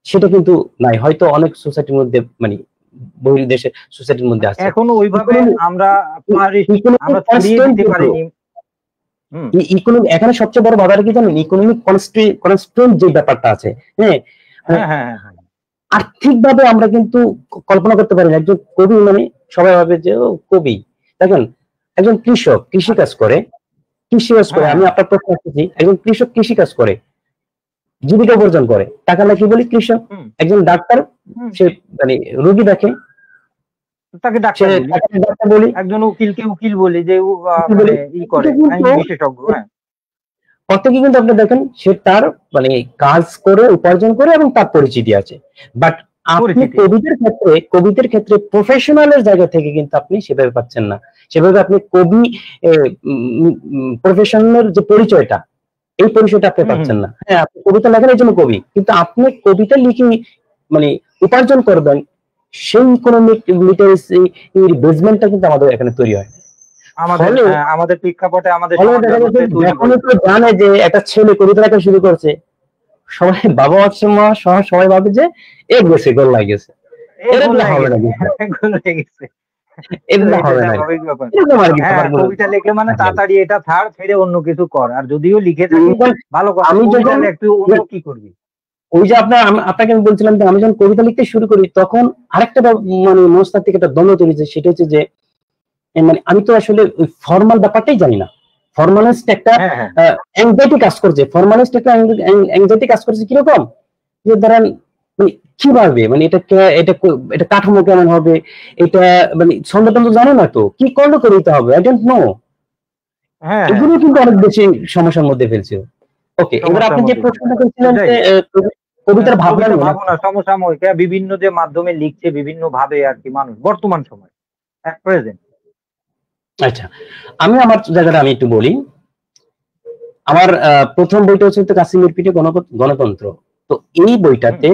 সেটা কিন্তু নাই। হয়তো অনেক সোসাইটির মধ্যে মানে বহির দেশের সোসাইটির মধ্যে আছে, এখনো ওইভাবে আমরা ইকোনমি। এখানে সবচেয়ে বড় বাধাটা কি জানেন? ইকোনমিক কনস্ট্রেন্ট যে ব্যাপারটা আছে। হ্যাঁ, আর্থিকভাবে আমরা কিন্তু কল্পনা করতে পারি না। একজন কবি মানে সবাই ভাবে যে ও কবি। দেখেন একজন কৃষক কৃষিকাজ করে, আমি আপনার প্রশ্ন আসতেছি, একজন কৃষক কৃষিকাজ করে, জীবিকা উপার্জন করে, টাকা না কি বলি কৃষক। একজন ডাক্তার সে মানে রোগী দেখে, তাকে ডাক্তার বলি। একজন উকিলকে উকিল বলি, যে ই করে বিশেষজ্ঞ। প্রত্যেকে কিন্তু আপনি দেখেন সে তার মানে কাজ করে উপার্জন করে এবং তার পরিচিতি আছে। বাট আপনি কবিদের ক্ষেত্রে প্রফেশনালের জায়গা থেকে কিন্তু আপনি সেভাবে পাচ্ছেন না। সেভাবে আপনি কবি প্রফেশনালের যে পরিচয়টা, এই পরিচয়টা আপনি পাচ্ছেন না। হ্যাঁ, আপনি কবিতা লেখেন এই জন্য কবি, কিন্তু আপনি কবিতা লিখে মানে উপার্জন করবেন, সেই ইকোনমিক লিটারেসি বেসমেন্টটা কিন্তু আমাদের এখানে তৈরি হয়। আমাদের প্রেক্ষাপটে আমাদের জানে যে একটা ছেলে কবিতা লেখা শুরু করছে, সবাই বাবা মা সবাই ভাবে যে এ গেছে গোল লাগেছে, কবিতা লেখে মানে তাড়াতাড়ি এটা ছাড়, ছেড়ে অন্য কিছু কর। আর যদিও লিখে থাকি ভালো কথা, আমি যখন একটু অন্য কি করবি। ওই যে আপনাকে আমি বলছিলাম যে আমি যখন কবিতা লিখতে শুরু করি তখন আরেকটা মানে মনস্তাত্ত্বিক একটা দ্বন্দ্ব তৈরি হয়েছে। সেটা হচ্ছে যে মানে আমি তো আসলে ওই ফর্মাল ব্যাপারটাই জানি না। ফর্মালিস্ট একটা অ্যাংজাইটি কাজ করছে, কিরকম যে ধরেন মানে কিভাবে মানে এটা কাঠামো কেমন হবে, এটা মানে ছন্দটা তো জানো না, তো কি করলে করতে হবে, আই ডোন্ট নো। এগুলো কিন্তু অনেক বেশি সমস্যার মধ্যে ফেলছে। ওকে, এবার আপনি যে প্রশ্নটা করেছিলেন যে কবিতার ভাবনা সমসাময়িক বিভিন্ন যে মাধ্যমে লিখছে বিভিন্ন ভাবে আর কি মানুষ বর্তমান সময় এট প্রেজেন্ট। আচ্ছা, আমি আমার জায়গাটা আমি একটু বলি। আমার প্রথম বইটা হচ্ছে কাসিমের পিঠে গণতন্ত্র। তো এই বইটাতে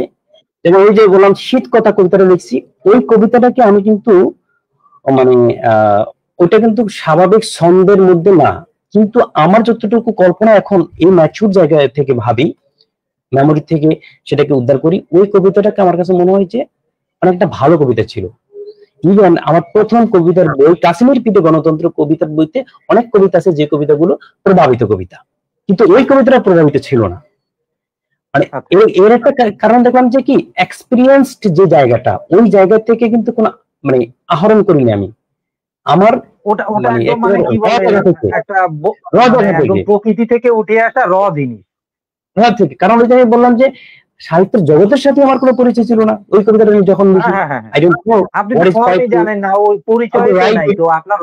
যেমন ওই যে বললাম শীত কথা কবিতাটা লিখছি, ওই কবিতাটাকে আমি কিন্তু মানে ওইটা কিন্তু স্বাভাবিক ছন্দের মধ্যে না, কিন্তু আমার যতটুকু কল্পনা এখন এই ম্যাচুর জায়গা থেকে ভাবি, মেমোরি থেকে সেটাকে উদ্ধার করি, ওই কবিতাটাকে আমার কাছে মনে হয় যে অনেকটা ভালো কবিতা ছিল। ইভেন আমার প্রথম কবিতার বই কাশ্মীর পিঠে গণতন্ত্র কবিতার বইতে অনেক কবিতা আছে যে কবিতাগুলো প্রভাবিত কবিতা, কিন্তু ওই কবিতাটা প্রভাবিত ছিল না। মানে এর একটা কারণ দেখলাম যে কি এক্সপিরিয়েন্সড যে জায়গাটা, ওই জায়গা থেকে কিন্তু কোনো মানে আহরণ করিনি আমি। আমার প্রকৃতি থেকে উঠে আসা র জিনিস। কারণ ওই যে আমি বললাম যে সাহিত্যের জগতের সাথে আমার কোনো পরিচয় ছিল না ওই কবিতাটা আমি যখন লিখি। আই ডোন্ট নো আপনি হোয়াট তো ইজ ফর্মই পোয়েট্রি, জানেন না, ওই পরিচয় তো নাই, তো আপনার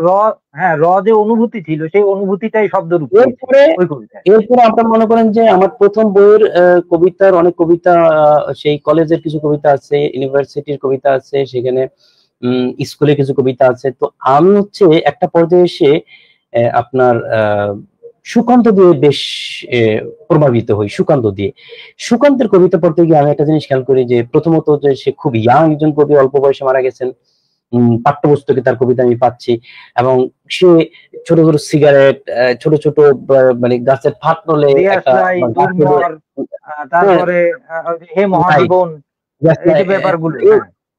র যে অনুভূতি ছিল সেই অনুভূতিটাই শব্দরূপ পেয়েছে ওই কবিতায়। এরপরে আপনার মনে করেন যে আমার প্রথম বইয়ের কবিতার অনেক কবিতা, সেই কলেজের কিছু কবিতা আছে, ইউনিভার্সিটির কবিতা আছে, সেখানে স্কুলে কিছু কবিতা আছে। তো আমি হচ্ছে একটা পর্যায়ে এসে আপনার সুকান্ত দিয়ে বেশ প্রভাবিত হই। সুকান্তের কবিতা পড়তে গিয়ে আমি একটা জিনিস খেয়াল করি যে প্রথমত যে সে খুব ইয়াং একজন কবি, অল্প বয়সে মারা গেছেন। পাঠ্যপুস্তকে তার কবিতা আমি পাচ্ছি, এবং সে ছোট ছোট সিগারেট, ছোট ছোট মানে গাছের ফাট নলে তারপরে হে মহাজীবন, এই যে ব্যাপারগুলো,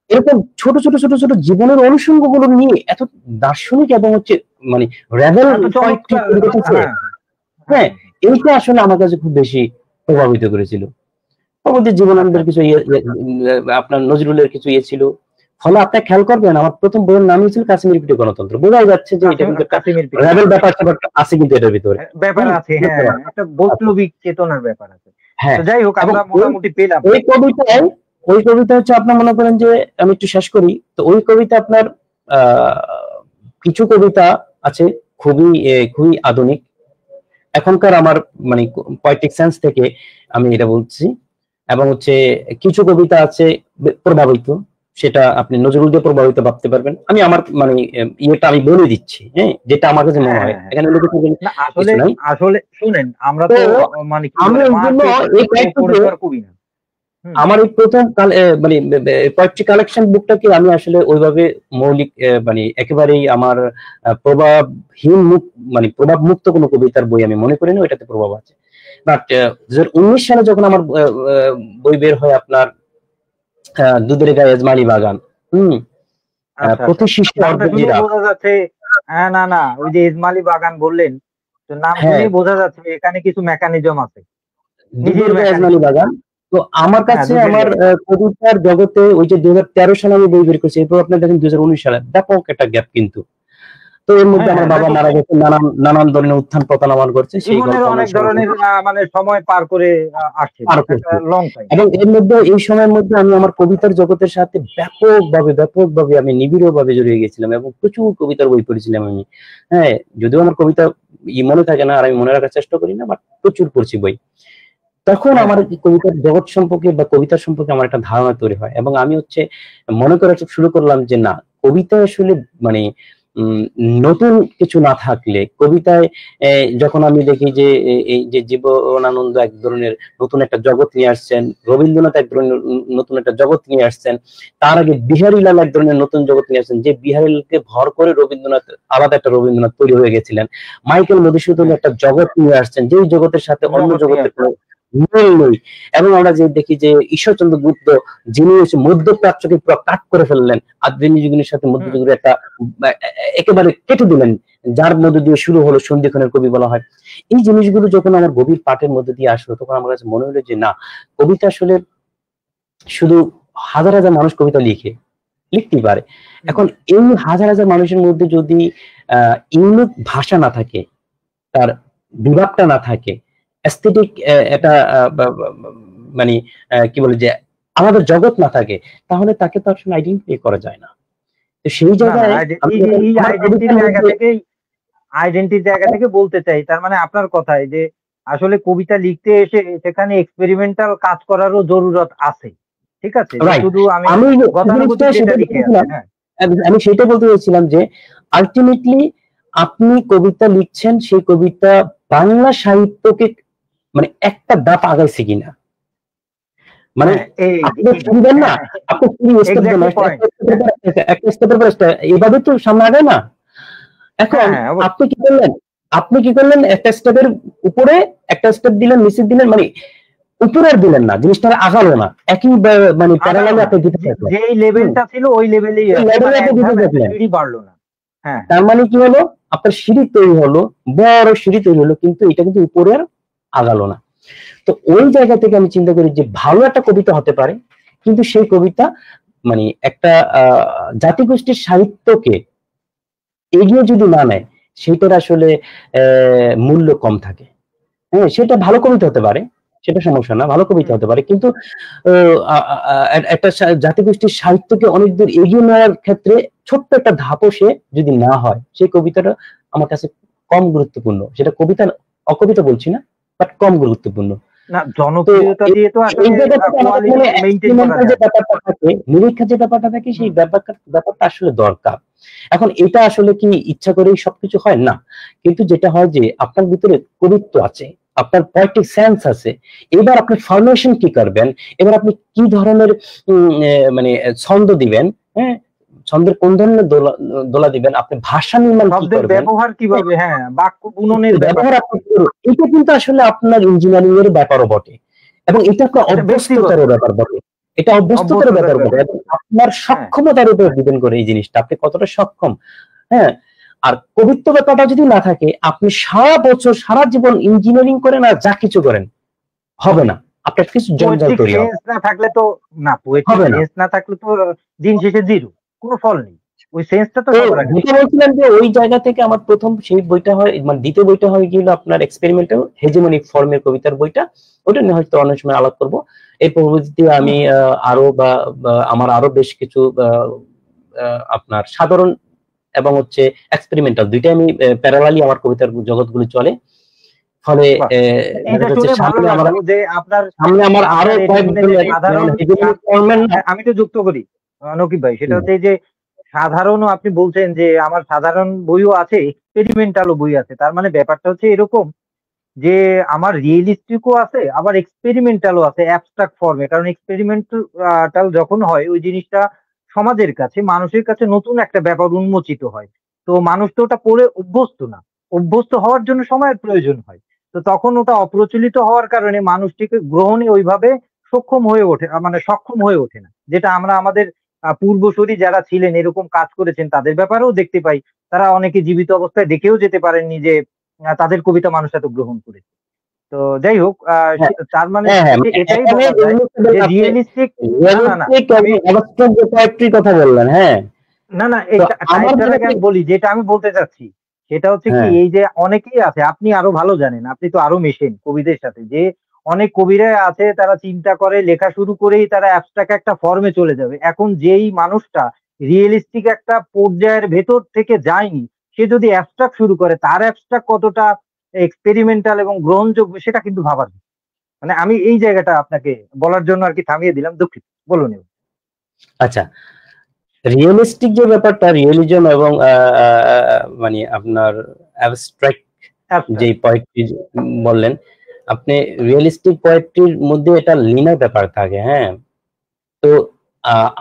এরকম ছোট ছোট ছোট ছোট জীবনের অনুষঙ্গ গুলো নিয়ে এত দার্শনিক এবং হচ্ছে মানে রেবেল, হ্যাঁ, এইটা আসলে আমার কাছে খুব বেশি প্রভাবিত করেছিল। আমাদের জীবনানন্দের কিছু আপনার নজরুলের কিছু ছিল। ফলে আপনি খেয়াল করবেন আমার প্রথম বইয়ের নামই ছিল কাশ্মীর পিঠে গণতন্ত্র। বোঝাই যাচ্ছে যে এটা কিন্তু রেবেল ব্যাপার আছে, কিন্তু এটার ভিতরে ব্যাপার আছে, হ্যাঁ, একটা বৈপ্লবিক চেতনার ব্যাপার আছে। তো যাই হোক, আমরা মোটামুটি পেলাম। ওই কবিতা হচ্ছে আপনার মনে করেন যে আমি একটু শেষ করি। তো ওই কবিতা আপনার কিছু কবিতা আছে খুবই খুবই আধুনিক এখনকার আমার মানে পোয়েটিক সেন্স থেকে আমি এটা বলছি, এবং হচ্ছে কিছু কবিতা আছে প্রভাবিত, সেটা আপনি নজরুল দিয়ে প্রভাবিত ভাবতে পারবেন। আমি আমার মানে ইয়েটা আমি বলে দিচ্ছি, হ্যাঁ, যেটা আমার কাছে মনে হয়। এখানে আসলে শুনেন, আমরা তো মানে আমার এই প্রথম মানে পোয়েট্রি কালেকশন বুকটাকে আমি আসলে ওইভাবে মৌলিক মানে একেবারেই আমার প্রভাবহীন মানে প্রভাব মুক্ত কোনো কবিতার বই আমি মনে করি না, ওইটাতে প্রভাব আছে। বাট 2019 সালে যখন আমার বই বের হয় আপনার দুধের গায়ে এজমালি বাগান, বোঝা যাচ্ছে, হ্যাঁ, না ওই যে এজমালি বাগান বললেন, তো নাম শুনেই বোঝা যাচ্ছে এখানে কিছু মেকানিজম আছে। দুধের গায়ে এজমালি বাগান। তো আমার কাছে আমার কবিতার জগতে ওই যে 2013 সালে আমি বই বের করছি, এরপর আপনার দেখেন 2019 সালে ব্যাপক একটা গ্যাপ কিন্তু। তো এর মধ্যে আমার বাবা মারা গেছে, নানান ধরনের উত্থান পতন আমার করছে, সেই অনেক ধরনের মানে সময় পার করে আসছে, লং টাইম। এবং এর মধ্যে এই সময়ের মধ্যে আমি আমার কবিতার জগতের সাথে ব্যাপকভাবে আমি নিবিড়ভাবে জড়িয়ে গেছিলাম এবং প্রচুর কবিতার বই পড়েছিলাম আমি। হ্যাঁ, যদিও আমার কবিতা মনে থাকে না আর আমি মনে রাখার চেষ্টা করি না, বাট প্রচুর পড়ছি বই। তখন আমার কবিতার জগৎ সম্পর্কে বা কবিতা সম্পর্কে আমার একটা ধারণা তৈরি হয়, এবং আমি হচ্ছে মনে করা শুরু করলাম যে না, কবিতা আসলে মানে নতুন কিছু না থাকলে, কবিতায় যখন আমি দেখি যে এই যে জীবনানন্দ এক ধরনের নতুন একটা জগৎ নিয়ে আসছেন, রবীন্দ্রনাথ এক ধরনের নতুন একটা জগৎ নিয়ে আসছেন, তার আগে বিহারীলাল এক ধরনের নতুন জগৎ নিয়ে আসছেন, যে বিহারীলালকে ভর করে রবীন্দ্রনাথ আলাদা একটা রবীন্দ্রনাথ তৈরি হয়ে গেছিলেন। মাইকেল মধুসূদন একটা জগৎ নিয়ে আসছেন, যেই জগতের সাথে অন্য জগতের মিল নেই। এবং আমরা যে দেখি যে ঈশ্বরচন্দ্র গুপ্ত, যিনি হচ্ছে মধ্যপ্রাচ্যকে পুরো কাট করে ফেললেন, আধুনিক যুগের সাথে মধ্যযুগের একটা একেবারে কেটে দিলেন, যার মধ্যে দিয়ে শুরু হলো সন্ধিক্ষণের কবি বলা হয়। এই জিনিসগুলো যখন আমার গভীর পাঠের মধ্যে দিয়ে আসলো, তখন আমার কাছে মনে হলো যে না, কবিতা আসলে শুধু হাজার হাজার মানুষ কবিতা লিখতেই পারে। এখন এই হাজার হাজার মানুষের মধ্যে যদি ইউনিক ভাষা না থাকে, তার বিভাগটা না থাকে, অ্যাস্থেটিক এটা মানে কি বলে যে আমাদের জগৎ না থাকে, তাহলে তাকে তো আসলে আইডেন্টিফাই করা যায় না। তো সেই জায়গায় আইডেন্টিটির জায়গা থেকে বলতে চাই, তার মানে আপনার কথায় যে আসলে কবিতা লিখতে এসে সেখানে এক্সপেরিমেন্টাল কাজ করারও জরুরত আছে। ঠিক আছে, শুধু আমি সেটা বলতে চাইছিলাম যে আলটিমেটলি আপনি কবিতা লিখছেন, সেই কবিতা বাংলা সাহিত্যকে মানে একটা ধাপ আগাইছে কিনা, মানে আপনি শুনবেন না, আপনি এভাবে তো সামনে আগায় না। এখন আপনি কি করলেন একটা স্টেপের উপরে একটা স্টেপ দিলেন, নিচে দিলেন, মানে উপরে দিলেন না, জিনিসটা আগালো না, একই মানে প্যারালালে আপনি দিতে থাকলেন, যেই লেভেলটা ছিল ওই লেভেলেই বাড়লো না। তার মানে কি হলো, আপনার সিঁড়ি তৈরি হলো, বড় সিঁড়ি তৈরি হলো, কিন্তু এটা কিন্তু উপরে আর আগালো না। তো ওই জায়গা থেকে আমি চিন্তা করি যে ভালো একটা কবিতা হতে পারে, কিন্তু সেই কবিতা মানে একটা জাতিগোষ্ঠীর সাহিত্যকে এগিয়ে যদি না নেয়, সেটার আসলে মূল্য কম থাকে। হ্যাঁ, সেটা ভালো কবিতা হতে পারে, সেটা সমস্যা না, ভালো কবিতা হতে পারে, কিন্তু একটা জাতিগোষ্ঠীর সাহিত্যকে অনেক দূর এগিয়ে নেওয়ার ক্ষেত্রে ছোট্ট একটা ধাপও সে যদি না হয়, সেই কবিতাটা আমার কাছে কম গুরুত্বপূর্ণ। সেটা কবিতা, অকবিতা বলছি না, বাট কম গুরুত্বপূর্ণ। না, জনপ্রিয়তা দিয়ে তো আসলে কোয়ালিটি মেইনটেইন করা যায়। যে ব্যাপারটা থাকে, নিরীক্ষা যে ব্যাপারটা থাকে, সেই ব্যাপারটা আসলে দরকার। এখন এটা আসলে কি ইচ্ছা করেই সবকিছু হয় না, কিন্তু যেটা হয় যে আপনার ভিতরে কবিত্ব আছে, আপনার পোয়েটিক সেন্স আছে, এবার আপনি ফরমেশন কি করবেন, এবার আপনি কি ধরনের মানে ছন্দ দিবেন, হ্যাঁ, ছন্দের কোন ধরনের দোলা দিবেন, আপনি ভাষা নির্মাণ কি করবেন, ব্যবহার কিভাবে, হ্যাঁ, বাক্য বুননের ব্যবহার আপনি করুন, এটা কিন্তু আসলে আপনার ইঞ্জিনিয়ারিং এর ব্যাপারও বটে, এবং এটা আপনার অভ্যস্ততার ব্যাপার বটে, এটা অভ্যস্ততার ব্যাপার বটে, এবং আপনার সক্ষমতার উপর ডিপেন্ড করে এই জিনিসটা, আপনি কতটা সক্ষম। হ্যাঁ, আর কবিত্ব ব্যাপারটা যদি না থাকে, আপনি সারা বছর সারা জীবন ইঞ্জিনিয়ারিং করেন আর যা কিছু করেন, হবে না, আপনার কিছু জঞ্জাল তৈরি হবে না। থাকলে তো না, পোয়েটিক সেন্স না থাকলে তো দিন শেষে জিরো, কোনো ফল নেই। ওই সেন্সটা তো বলছিলাম যে ওই জায়গা থেকে আমার প্রথম সেই বইটা হয়, মানে দ্বিতীয় বইটা হয় গেল আপনার এক্সপেরিমেন্টাল হেজেমনিক ফর্মের কবিতার বইটা, ওটা নিয়ে হয়তো অনেক সময় আলাপ করবো। এই পরবর্তীতে আমি আরো বা আমার আরো বেশ কিছু আপনার সাধারণ এবং হচ্ছে এক্সপেরিমেন্টাল দুইটাই আমি প্যারালালি আমার কবিতার জগৎগুলি চলে, ফলে আমার আরো আমি তো যুক্ত করি নকিব ভাই, সেটা হচ্ছে যে সাধারণ, আপনি বলছেন যে আমার সাধারণ বইও আছে, এক্সপেরিমেন্টালও বই আছে, তার মানে ব্যাপারটা হচ্ছে এরকম যে আমার রিয়েলিস্টিকও আছে, আবার এক্সপেরিমেন্টালও আছে অ্যাবস্ট্রাক্ট ফর্মে। কারণ এক্সপেরিমেন্টাল যখন হয়, ওই জিনিসটা সমাজের কাছে, মানুষের কাছে নতুন একটা ব্যাপার উন্মোচিত হয়। তো মানুষ তো ওটা পড়ে অভ্যস্ত না, অভ্যস্ত হওয়ার জন্য সময়ের প্রয়োজন হয়। তো তখন ওটা অপ্রচলিত হওয়ার কারণে মানুষটিকে গ্রহণে ওইভাবে সক্ষম হয়ে ওঠে, মানে সক্ষম হয়ে ওঠে না। যেটা আমরা আমাদের পূর্বসূরি যারা ছিলেন, এরকম কাজ করেছেন, তাদের ব্যাপারেও দেখতে পাই। তারা অনেকে জীবিত অবস্থায় দেখেও যেতে পারেননি যে তাদের কবিতা মানুষ এত গ্রহণ করেছে। তো যাই হোক, তার মানে এটাই বলা যায় যে রিয়েলিস্টিক কথা বললেন। হ্যাঁ, না না, আমি বলি, যেটা আমি বলতে চাচ্ছি সেটা হচ্ছে কি, এই যে অনেকেই আছে, আপনি আরো ভালো জানেন, আপনি তো আরো মেশেন কবিদের সাথে, যে অনেক কবিরা আছে তারা চিন্তা করে লেখা শুরু করেই তারা অ্যাবস্ট্রাক্ট একটা ফর্মে চলে যাবে। এখন যেই মানুষটা রিয়েলিস্টিক একটা পর্যায়ের ভেতর থেকে যায়নি, সে যদি অ্যাবস্ট্রাক্ট শুরু করে, তার অ্যাবস্ট্রাক্ট কতটা এক্সপেরিমেন্টাল এবং গ্রহণযোগ্য সেটা কিন্তু ভাবার। মানে আমি এই জায়গাটা আপনাকে বলার জন্য আর কি থামিয়ে দিলাম, দুঃখিত, বলুন। আচ্ছা, রিয়েলিস্টিক যে ব্যাপারটা, রিয়েলিজম এবং মানে আপনার অ্যাবস্ট্রাক্ট যে পোয়েট্রি বললেন আপনি, রিয়েলিস্টিক পোয়েট্রির মধ্যে এটা লিনার ব্যাপার থাকে। হ্যাঁ, তো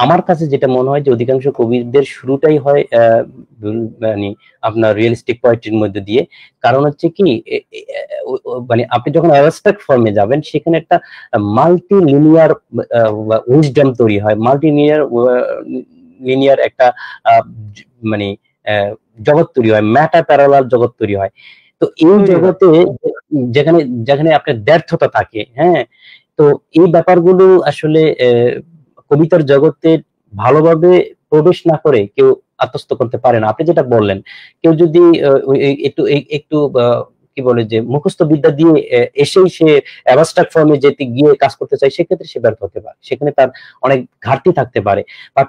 আমার কাছে যেটা মনে হয় যে অধিকাংশ কবিদের শুরুটাই হয় মানে আপনার রিয়েলিস্টিক পোয়েট্রির মধ্যে দিয়ে। কারণ হচ্ছে কি, মানে আপনি যখন অ্যাবস্ট্রাক্ট ফর্মে যাবেন, সেখানে একটা মাল্টি লিনিয়ার উইজডম তৈরি হয়, মাল্টি লিনিয়ার একটা মানে জগৎ তৈরি হয়, ম্যাটা প্যারালাল জগৎ তৈরি হয়। তো এই জগতে যেখানে যেখানে আপনার ব্যর্থতা থাকে, হ্যাঁ, তো এই ব্যাপারগুলো আসলে কবিতার জগতে ভালোভাবে প্রবেশ না করে কেউ আত্মস্থ করতে পারে না। আপনি যেটা বললেন, কেউ যদি একটু একটু কি বলে যে মুখস্থ বিদ্যা দিয়ে এসেই সে অ্যাবস্ট্রাক্ট ফর্মে যেতে গিয়ে কাজ করতে চায়, সেক্ষেত্রে সে ব্যর্থ হতে পারে, সেখানে তার অনেক ঘাটতি থাকতে পারে। বাট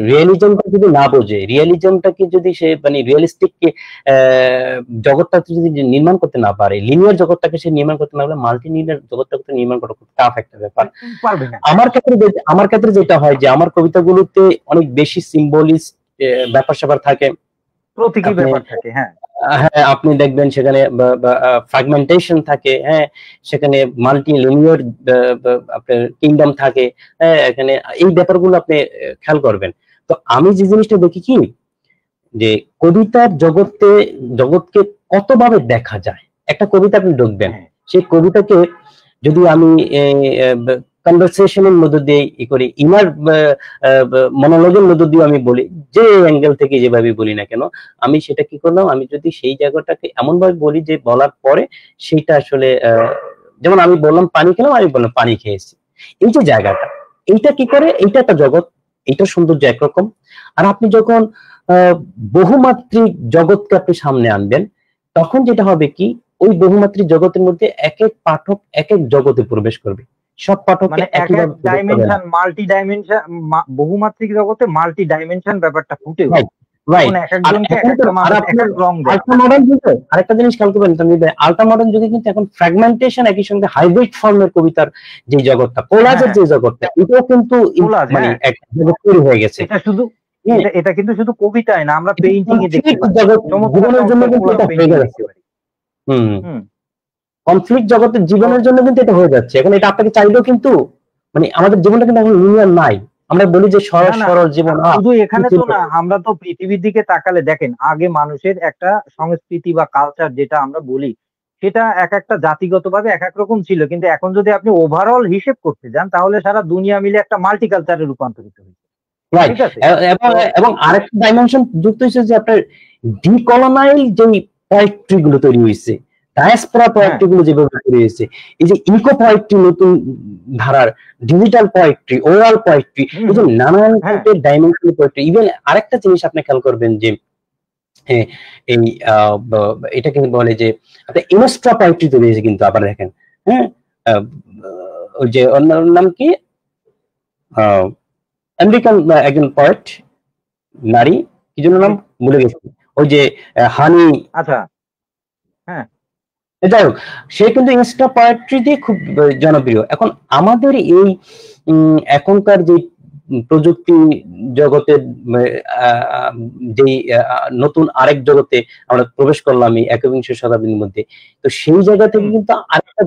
রিয়েলিজমটা যদি না বোঝে, রিয়েলিজমটাকে যদি সে মানে রিয়েলিস্টিক জগৎটা যদি নির্মাণ করতে না পারে, লিনিয়ার জগৎটাকে সে নির্মাণ করতে না পারলে, মাল্টি লিনিয়ার জগৎটাকে নির্মাণ করা খুব টাফ একটা ব্যাপার। আমার ক্ষেত্রে যেটা হয় যে আমার কবিতাগুলোতে অনেক বেশি সিম্বলিস্ট ব্যাপার স্যাপার থাকে, প্রতীকী ব্যাপার থাকে। হ্যাঁ, হ্যাঁ, আপনি দেখবেন সেখানে ফ্র্যাগমেন্টেশন থাকে, হ্যাঁ, সেখানে মাল্টি লিনিয়ার আপনার কিংডম থাকে, হ্যাঁ, এখানে এই ব্যাপারগুলো আপনি খেয়াল করবেন। তো আমি যে জিনিসটা দেখি কি, যে কবিতার জগৎকে কতভাবে দেখা যায়। একটা কবিতা আপনি ঢুকবেন, সেই কবিতাকে যদি আমি কনভারসেশনের মধ্য দিয়ে করি, ইনার মনোলগের মধ্য দিয়ে আমি বলি, যে অ্যাঙ্গেল থেকে যেভাবে বলি না কেন, আমি সেটা কি করলাম, আমি যদি সেই জায়গাটাকে এমন ভাবে বলি যে বলার পরে সেইটা আসলে যেমন আমি বললাম পানি খেলাম, আমি বললাম পানি খেয়েছি, এই যে জায়গাটা, এইটা কি করে, এইটা একটা জগৎ, এইটার সৌন্দর্য একরকম। আর আপনি যখন বহুমাত্রিক জগৎকে আপনি সামনে আনবেন, তখন যেটা হবে কি, ওই বহুমাত্রিক জগতের মধ্যে এক এক পাঠক এক এক জগতে প্রবেশ করবে, সব পাঠক মানে এক এক ডাইমেনশন, মাল্টি ডাইমেনশন, বহুমাত্রিক জগতে মাল্টি ডাইমেনশন ব্যাপারটা ফুটে উঠে। রাইট। এক একজনকে এক একটা মানুষ এক এক রং দেয়। আল্ট্রা মডার্ন যুগে আরেকটা জিনিস খেয়াল করবেন তানভীর, আল্ট্রা মডার্ন যুগে কিন্তু এখন ফ্র্যাগমেন্টেশন একই সঙ্গে হাইব্রিড ফর্মের কবিতার যে জগৎটা, কোলাজের যে জগৎটা, এটাও কিন্তু মানে এক জগৎ তৈরি হয়ে গেছে। এটা কিন্তু শুধু কবিতায় না, আমরা পেইন্টিং এ দেখতে পাই। জীবনের জন্য কিন্তু এটা হয়ে যাচ্ছে। কনফ্লিক্ট জগতের জীবনের জন্য কিন্তু এটা হয়ে যাচ্ছে। এখন এটা আপনাকে চাইলেও কিন্তু মানে আমাদের জীবনটা কিন্তু এখন লিনিয়ার নাই। আমরা বলি যে সরল সরল জীবন, শুধু এখানে তো না, আমরা তো পৃথিবীর দিকে তাকালে দেখেন, আগে মানুষের একটা সংস্কৃতি বা কালচার যেটা আমরা বলি, সেটা এক একটা জাতিগতভাবে এক এক রকম ছিল, কিন্তু এখন যদি আপনি ওভারঅল হিসেব করতে যান তাহলে সারা দুনিয়া মিলে একটা মাল্টিকালচারে রূপান্তরিত হয়েছে। ঠিক আছে, এবং আরেকটা ডাইমেনশন যুক্ত হয়েছে যে আপনার ডিকলোনাইল যে পোয়েট্রি গুলো তৈরি হয়েছে, ডায়াসপোরা পোয়েট্রি গুলো যেভাবে তৈরি হয়েছে, এই যে ইকো পোয়েট্রি, নতুন ধারার ডিজিটাল পোয়েট্রি, ওরাল পোয়েট্রি, এই যে নানান টাইপের ডাইমেনশনাল পোয়েট্রি। ইভেন আরেকটা জিনিস আপনি খেয়াল করবেন যে এই এটাকে বলে যে আপনার ইনস্ট্রা পোয়েট্রি তৈরি হয়েছে কিন্তু আবার দেখেন, হ্যাঁ, ওই যে অন্য নাম কি, আমেরিকান একজন পোয়েট নারী, কি জন্য নাম ভুলে গেছি, ওই যে হানি, আচ্ছা, হ্যাঁ, যাই হোক, সে কিন্তু ইনস্টা পোয়েট্রি দিয়ে খুব জনপ্রিয়। এখন আমাদের এই এখনকার যে প্রযুক্তি জগতের যে নতুন আরেক জগতে আমরা প্রবেশ করলাম এই একবিংশ শতাব্দীর মধ্যে, তো সেই জায়গা থেকে কিন্তু আরেকটা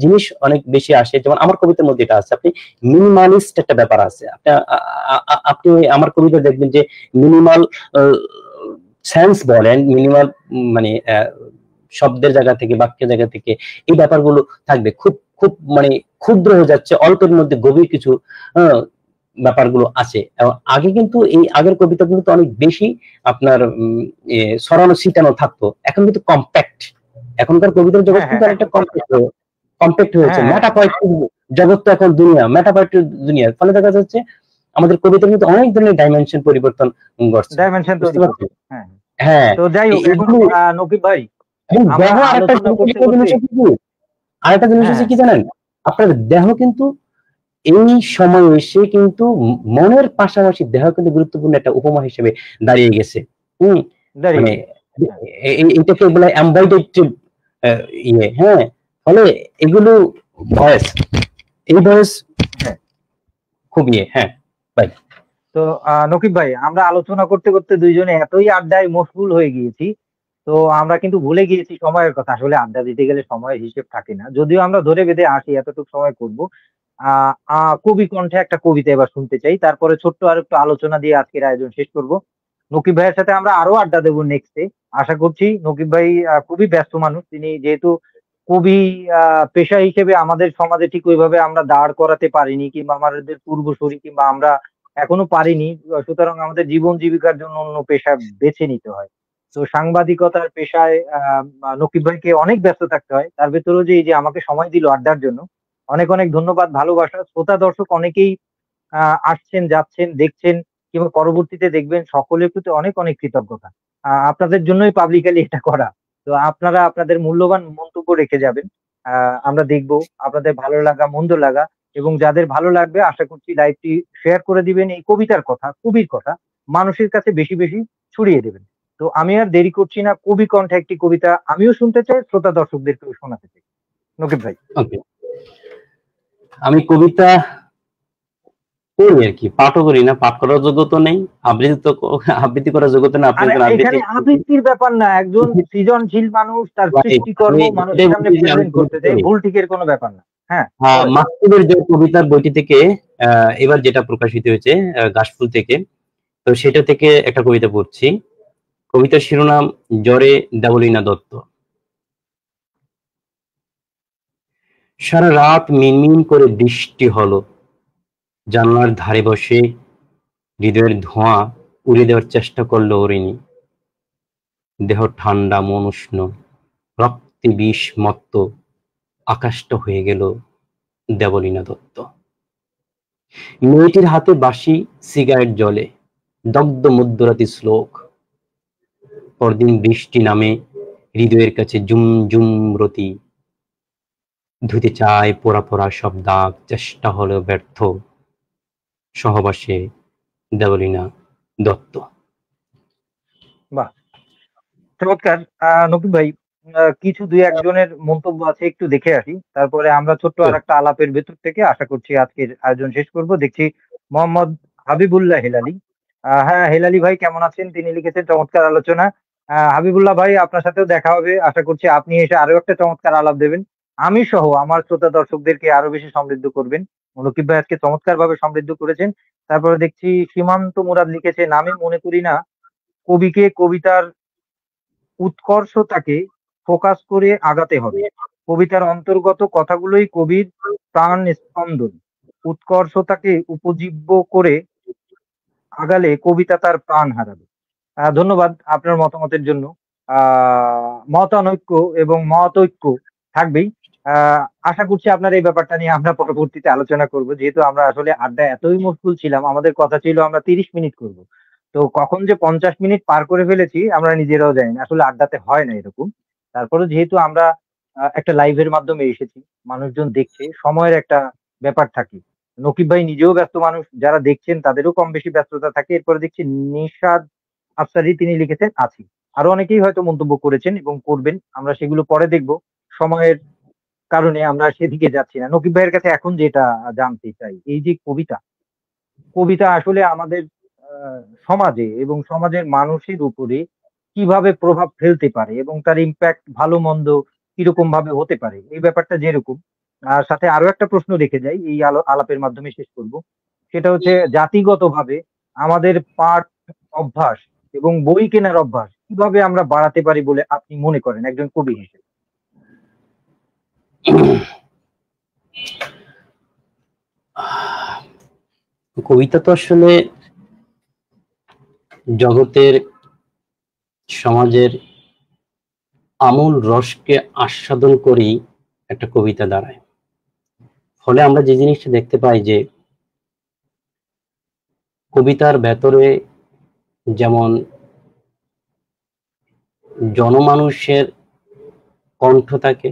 জিনিস অনেক বেশি আসে। যেমন আমার কবিতার মধ্যে এটা আছে, আপনি মিনিমালিস্ট একটা ব্যাপার আছে। আপনি আমার কবিতা দেখবেন যে মিনিমাল সেন্স বলেন, মিনিমাল মানে শব্দের জায়গা থেকে, বাক্যের জায়গা থেকে এই ব্যাপারগুলো থাকবে, খুব খুব মানে ক্ষুদ্র হয়ে যাচ্ছে, অল্পের মধ্যে গভীর কিছু ব্যাপারগুলো আছে। এবং আগে কিন্তু এই আগের কবিতাগুলো তো অনেক বেশি আপনার সরানো ছিটানো থাকতো, এখন কিন্তু কম্প্যাক্ট। এখনকার কবিতার জগৎ কিন্তু অনেকটা কম্প্যাক্ট হয়েছে। মেটাপয়েট্রি জগৎ তো এখন দুনিয়া, মেটাপয়েট্রি দুনিয়া, ফলে দেখা যাচ্ছে আমাদের কবিতার কিন্তু অনেক ধরনের ডাইমেনশন পরিবর্তন ঘটছে। হ্যাঁ, তো যাই হোক, নকিব ভাই, আরেকটা জিনিস হচ্ছে কি জানেন, আপনার দেহ কিন্তু এই সময় এসে কিন্তু মনের পাশাপাশি দেহ কিন্তু গুরুত্বপূর্ণ একটা উপমা হিসেবে দাঁড়িয়ে গেছে। মানে এটাকে বলে এমবাইডেড ইয়ে, হ্যাঁ, ফলে এগুলো ভয়েস, এই ভয়েস খুব ইয়ে। হ্যাঁ ভাই, তো নকিব ভাই, আমরা আলোচনা করতে করতে দুইজনে এতই আড্ডায় মশগুল হয়ে গিয়েছি, তো আমরা কিন্তু ভুলে গিয়েছি সময়ের কথা। আসলে আড্ডা দিতে গেলে সময়ের হিসেব থাকে না, যদিও আমরা ধরে বেঁধে আসি এতটুকু সময় করব। কবি কণ্ঠে একটা কবিতা এবার শুনতে চাই, তারপরে ছোট্ট আর একটু আলোচনা দিয়ে আজকের আয়োজন শেষ করব। নকিব ভাইয়ের সাথে আমরা আরো আড্ডা দেবো নেক্সটে, আশা করছি। নকিব ভাই খুবই ব্যস্ত মানুষ, তিনি যেহেতু কবি পেশা হিসেবে আমাদের সমাজে ঠিক ওইভাবে আমরা দাঁড় করাতে পারিনি, কিংবা আমাদের পূর্বসূরি কিংবা আমরা এখনো পারিনি, সুতরাং আমাদের জীবন জীবিকার জন্য অন্য পেশা বেছে নিতে হয়। তো সাংবাদিকতার পেশায় নকিব ভাইকে অনেক ব্যস্ত থাকতে হয়, তার ভেতরেও যে এই যে আমাকে সময় দিল আড্ডার জন্য, অনেক অনেক ধন্যবাদ, ভালোবাসা। শ্রোতা দর্শক অনেকেই আসছেন, যাচ্ছেন, দেখছেন কিংবা পরবর্তীতে দেখবেন, সকলের প্রতি অনেক অনেক কৃতজ্ঞতা। আপনাদের জন্যই পাবলিকালি এটা করা। তো আপনারা আপনাদের মূল্যবান মন্তব্য রেখে যাবেন, আমরা দেখবো আপনাদের ভালো লাগা মন্দ লাগা, এবং যাদের ভালো লাগবে আশা করছি লাইভটি শেয়ার করে দিবেন, এই কবিতার কথা, কবির কথা মানুষের কাছে বেশি বেশি ছড়িয়ে দেবেন। তো আমি আর দেরি করছি না, কবি কণ্ঠে একটি কবিতা আমিও শুনতে চাই, শ্রোতা দর্শকদেরকেও শোনাতে চাই। নকিব ভাই, আমি কবিতা করি আর কি, পাঠও করি না, পাঠ করার যোগ্যতা নেই, আবৃত্তি করার যোগ্যতা না। এখানে আবৃত্তির ব্যাপার না, একজন সৃজনশীল মানুষ তার সৃষ্টিকর্ম মানুষের সামনে প্রেজেন্ট করতে চাই, ভুল ঠিকের কোনো ব্যাপার না। হ্যাঁ, মাহফুজের যে কবিতার বইটি থেকে এবার যেটা প্রকাশিত হয়েছে ঘাসফুল থেকে, তো সেটা থেকে একটা কবিতা পড়ছি। কবিতার শিরোনাম জ্বরে দেবলীনা দত্ত। সারা রাত মিনমিন করে বৃষ্টি হলো, জানলার ধারে বসে হৃদয়ের ধোঁয়া উড়ে দেওয়ার চেষ্টা করলো অরিণী। দেহ ঠান্ডা, মন উষ্ণ, রক্তে বিষ মত্ত, আকাশটা হয়ে গেল দেবলীনা দত্ত। মেয়েটির হাতে বাঁশি, সিগারেট জ্বলে, দগ্ধ মধ্যরাতি শ্লোক। পরদিন বৃষ্টি নামে, হৃদয়ের কাছে জুম জুম রতি, ধুতে চায় পোড়া পোড়া সব দাগ, চেষ্টা হলেও ব্যর্থ, সহবাসে দেবলীনা দত্ত। বাহ, চমৎকার। নকিব ভাই, কিছু দুই একজনের মন্তব্য আছে, একটু দেখে আসি, তারপরে আমরা ছোট্ট আর একটা আলাপের ভেতর থেকে আশা করছি আজকের আয়োজন শেষ করব। দেখছি মোহাম্মদ হাবিবুল্লাহ হেলালি। হ্যাঁ হেলালি ভাই, কেমন আছেন? তিনি লিখেছেন চমৎকার আলোচনা। হাবিবুল্লাহ ভাই, আপনার সাথেও দেখা হবে, আশা করছি আপনি এসে আরো একটা চমৎকার আলাপ দেবেন, আমি সহ আমার শ্রোতা দর্শকদেরকে আরো বেশি সমৃদ্ধ করবেন। নকিব ভাই আজকে চমৎকার ভাবে সমৃদ্ধ করেছেন। তারপরে দেখছি সীমান্ত মুরাদ লিখেছেন, আমি মনে করি না কবিকে কবিতার উৎকর্ষতাকে ফোকাস করে আগাতে হবে। কবিতার অন্তর্গত কথাগুলোই কবির প্রাণ স্পন্দন। উৎকর্ষতাকে উপজীব্য করে আগালে কবিতা তার প্রাণ হারাবে। ধন্যবাদ আপনার মতামতের জন্য। মতানৈক্য এবং মতৈক্য থাকবেই। আশা করছি আপনার এই ব্যাপারটা নিয়ে আমরা পরবর্তীতে আলোচনা করব, যেহেতু আমরা আসলে আড্ডা এতই মশগুল ছিলাম, আমাদের কথা ছিল আমরা 30 মিনিট করব। তো কখন যে 50 মিনিট পার করে ফেলেছি আমরা নিজেরাও জানি না, আসলে আড্ডাতে হয় না এরকম। তারপরে যেহেতু আমরা একটা লাইভের মাধ্যমে এসেছি, মানুষজন দেখছে, সময়ের একটা ব্যাপার থাকে। নকিব ভাই নিজেও ব্যস্ত মানুষ, যারা দেখছেন তাদেরও কম বেশি ব্যস্ততা থাকে। এরপরে দেখছি নিশাদ আফসারি, তিনি লিখেছেন আছি। আরো অনেকেই হয়তো মন্তব্য করেছেন এবং করবেন, আমরা সেগুলো পরে দেখব। সময়ের কারণে আমরা সেদিকে যাচ্ছি না। নকিব ভাইয়ের কাছে এখন যেটা জানতে চাই, এই যে কবিতা, কবিতা আসলে আমাদের সমাজে এবং সমাজের মানুষের উপরে কিভাবে প্রভাব ফেলতে পারে এবং তার ইম্প্যাক্ট ভালো মন্দ কিরকম ভাবে হতে পারে, এই ব্যাপারটা যেরকম। আর সাথে আরো একটা প্রশ্ন রেখে যাই, এই আলাপের মাধ্যমে শেষ করব। সেটা হচ্ছে জাতিগতভাবে আমাদের পাঠ অভ্যাস এবং বই কেনার অভ্যাস কিভাবে আমরা বাড়াতে পারি বলে আপনি মনে করেন একজন কবি হিসেবে? কবিতা তো আসলে জগতের, সমাজের আমূল রসকে আস্বাদন করেই একটা কবিতা দাঁড়ায়। ফলে আমরা যে জিনিসটা দেখতে পাই যে কবিতার ভেতরে যেমন জনমানুষের কণ্ঠ থাকে,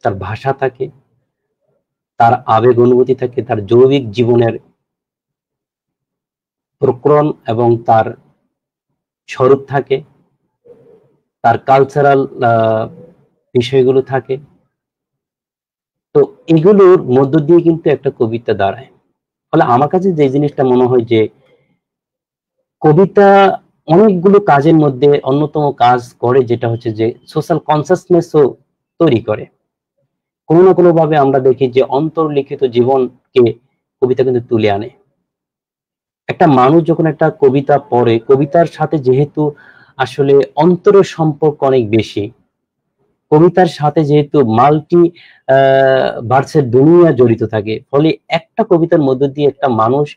তার ভাষা থাকে, তার আবেগ অনুভূতি থাকে, তার জৈবিক জীবনের প্রকরণ এবং তার স্বরূপ থাকে, তার কালচারাল বিষয়গুলো থাকে। তো এগুলোর মধ্য দিয়ে কিন্তু একটা কবিতা দাঁড়ায়। ফলে আমার কাছে যে জিনিসটা মনে হয় যে কবিতা অনেকগুলো কাজের মধ্যে অন্যতম কাজ করে, যেটা হচ্ছে যে সোশ্যাল কনসাসনেসও তৈরি করে। কোনো না কোনো ভাবে আমরা দেখি যে অন্তর্লিখিত জীবনকে কবিতা কিন্তু তুলে আনে। একটা মানুষ যখন একটা কবিতা পড়ে, কবিতার সাথে যেহেতু আসলে অন্তরের সম্পর্ক অনেক বেশি, কবিতার সাথে যেহেতু মাল্টি ভার্সের দুনিয়া জড়িত থাকে, ফলে একটা কবিতার মধ্য দিয়ে একটা মানুষ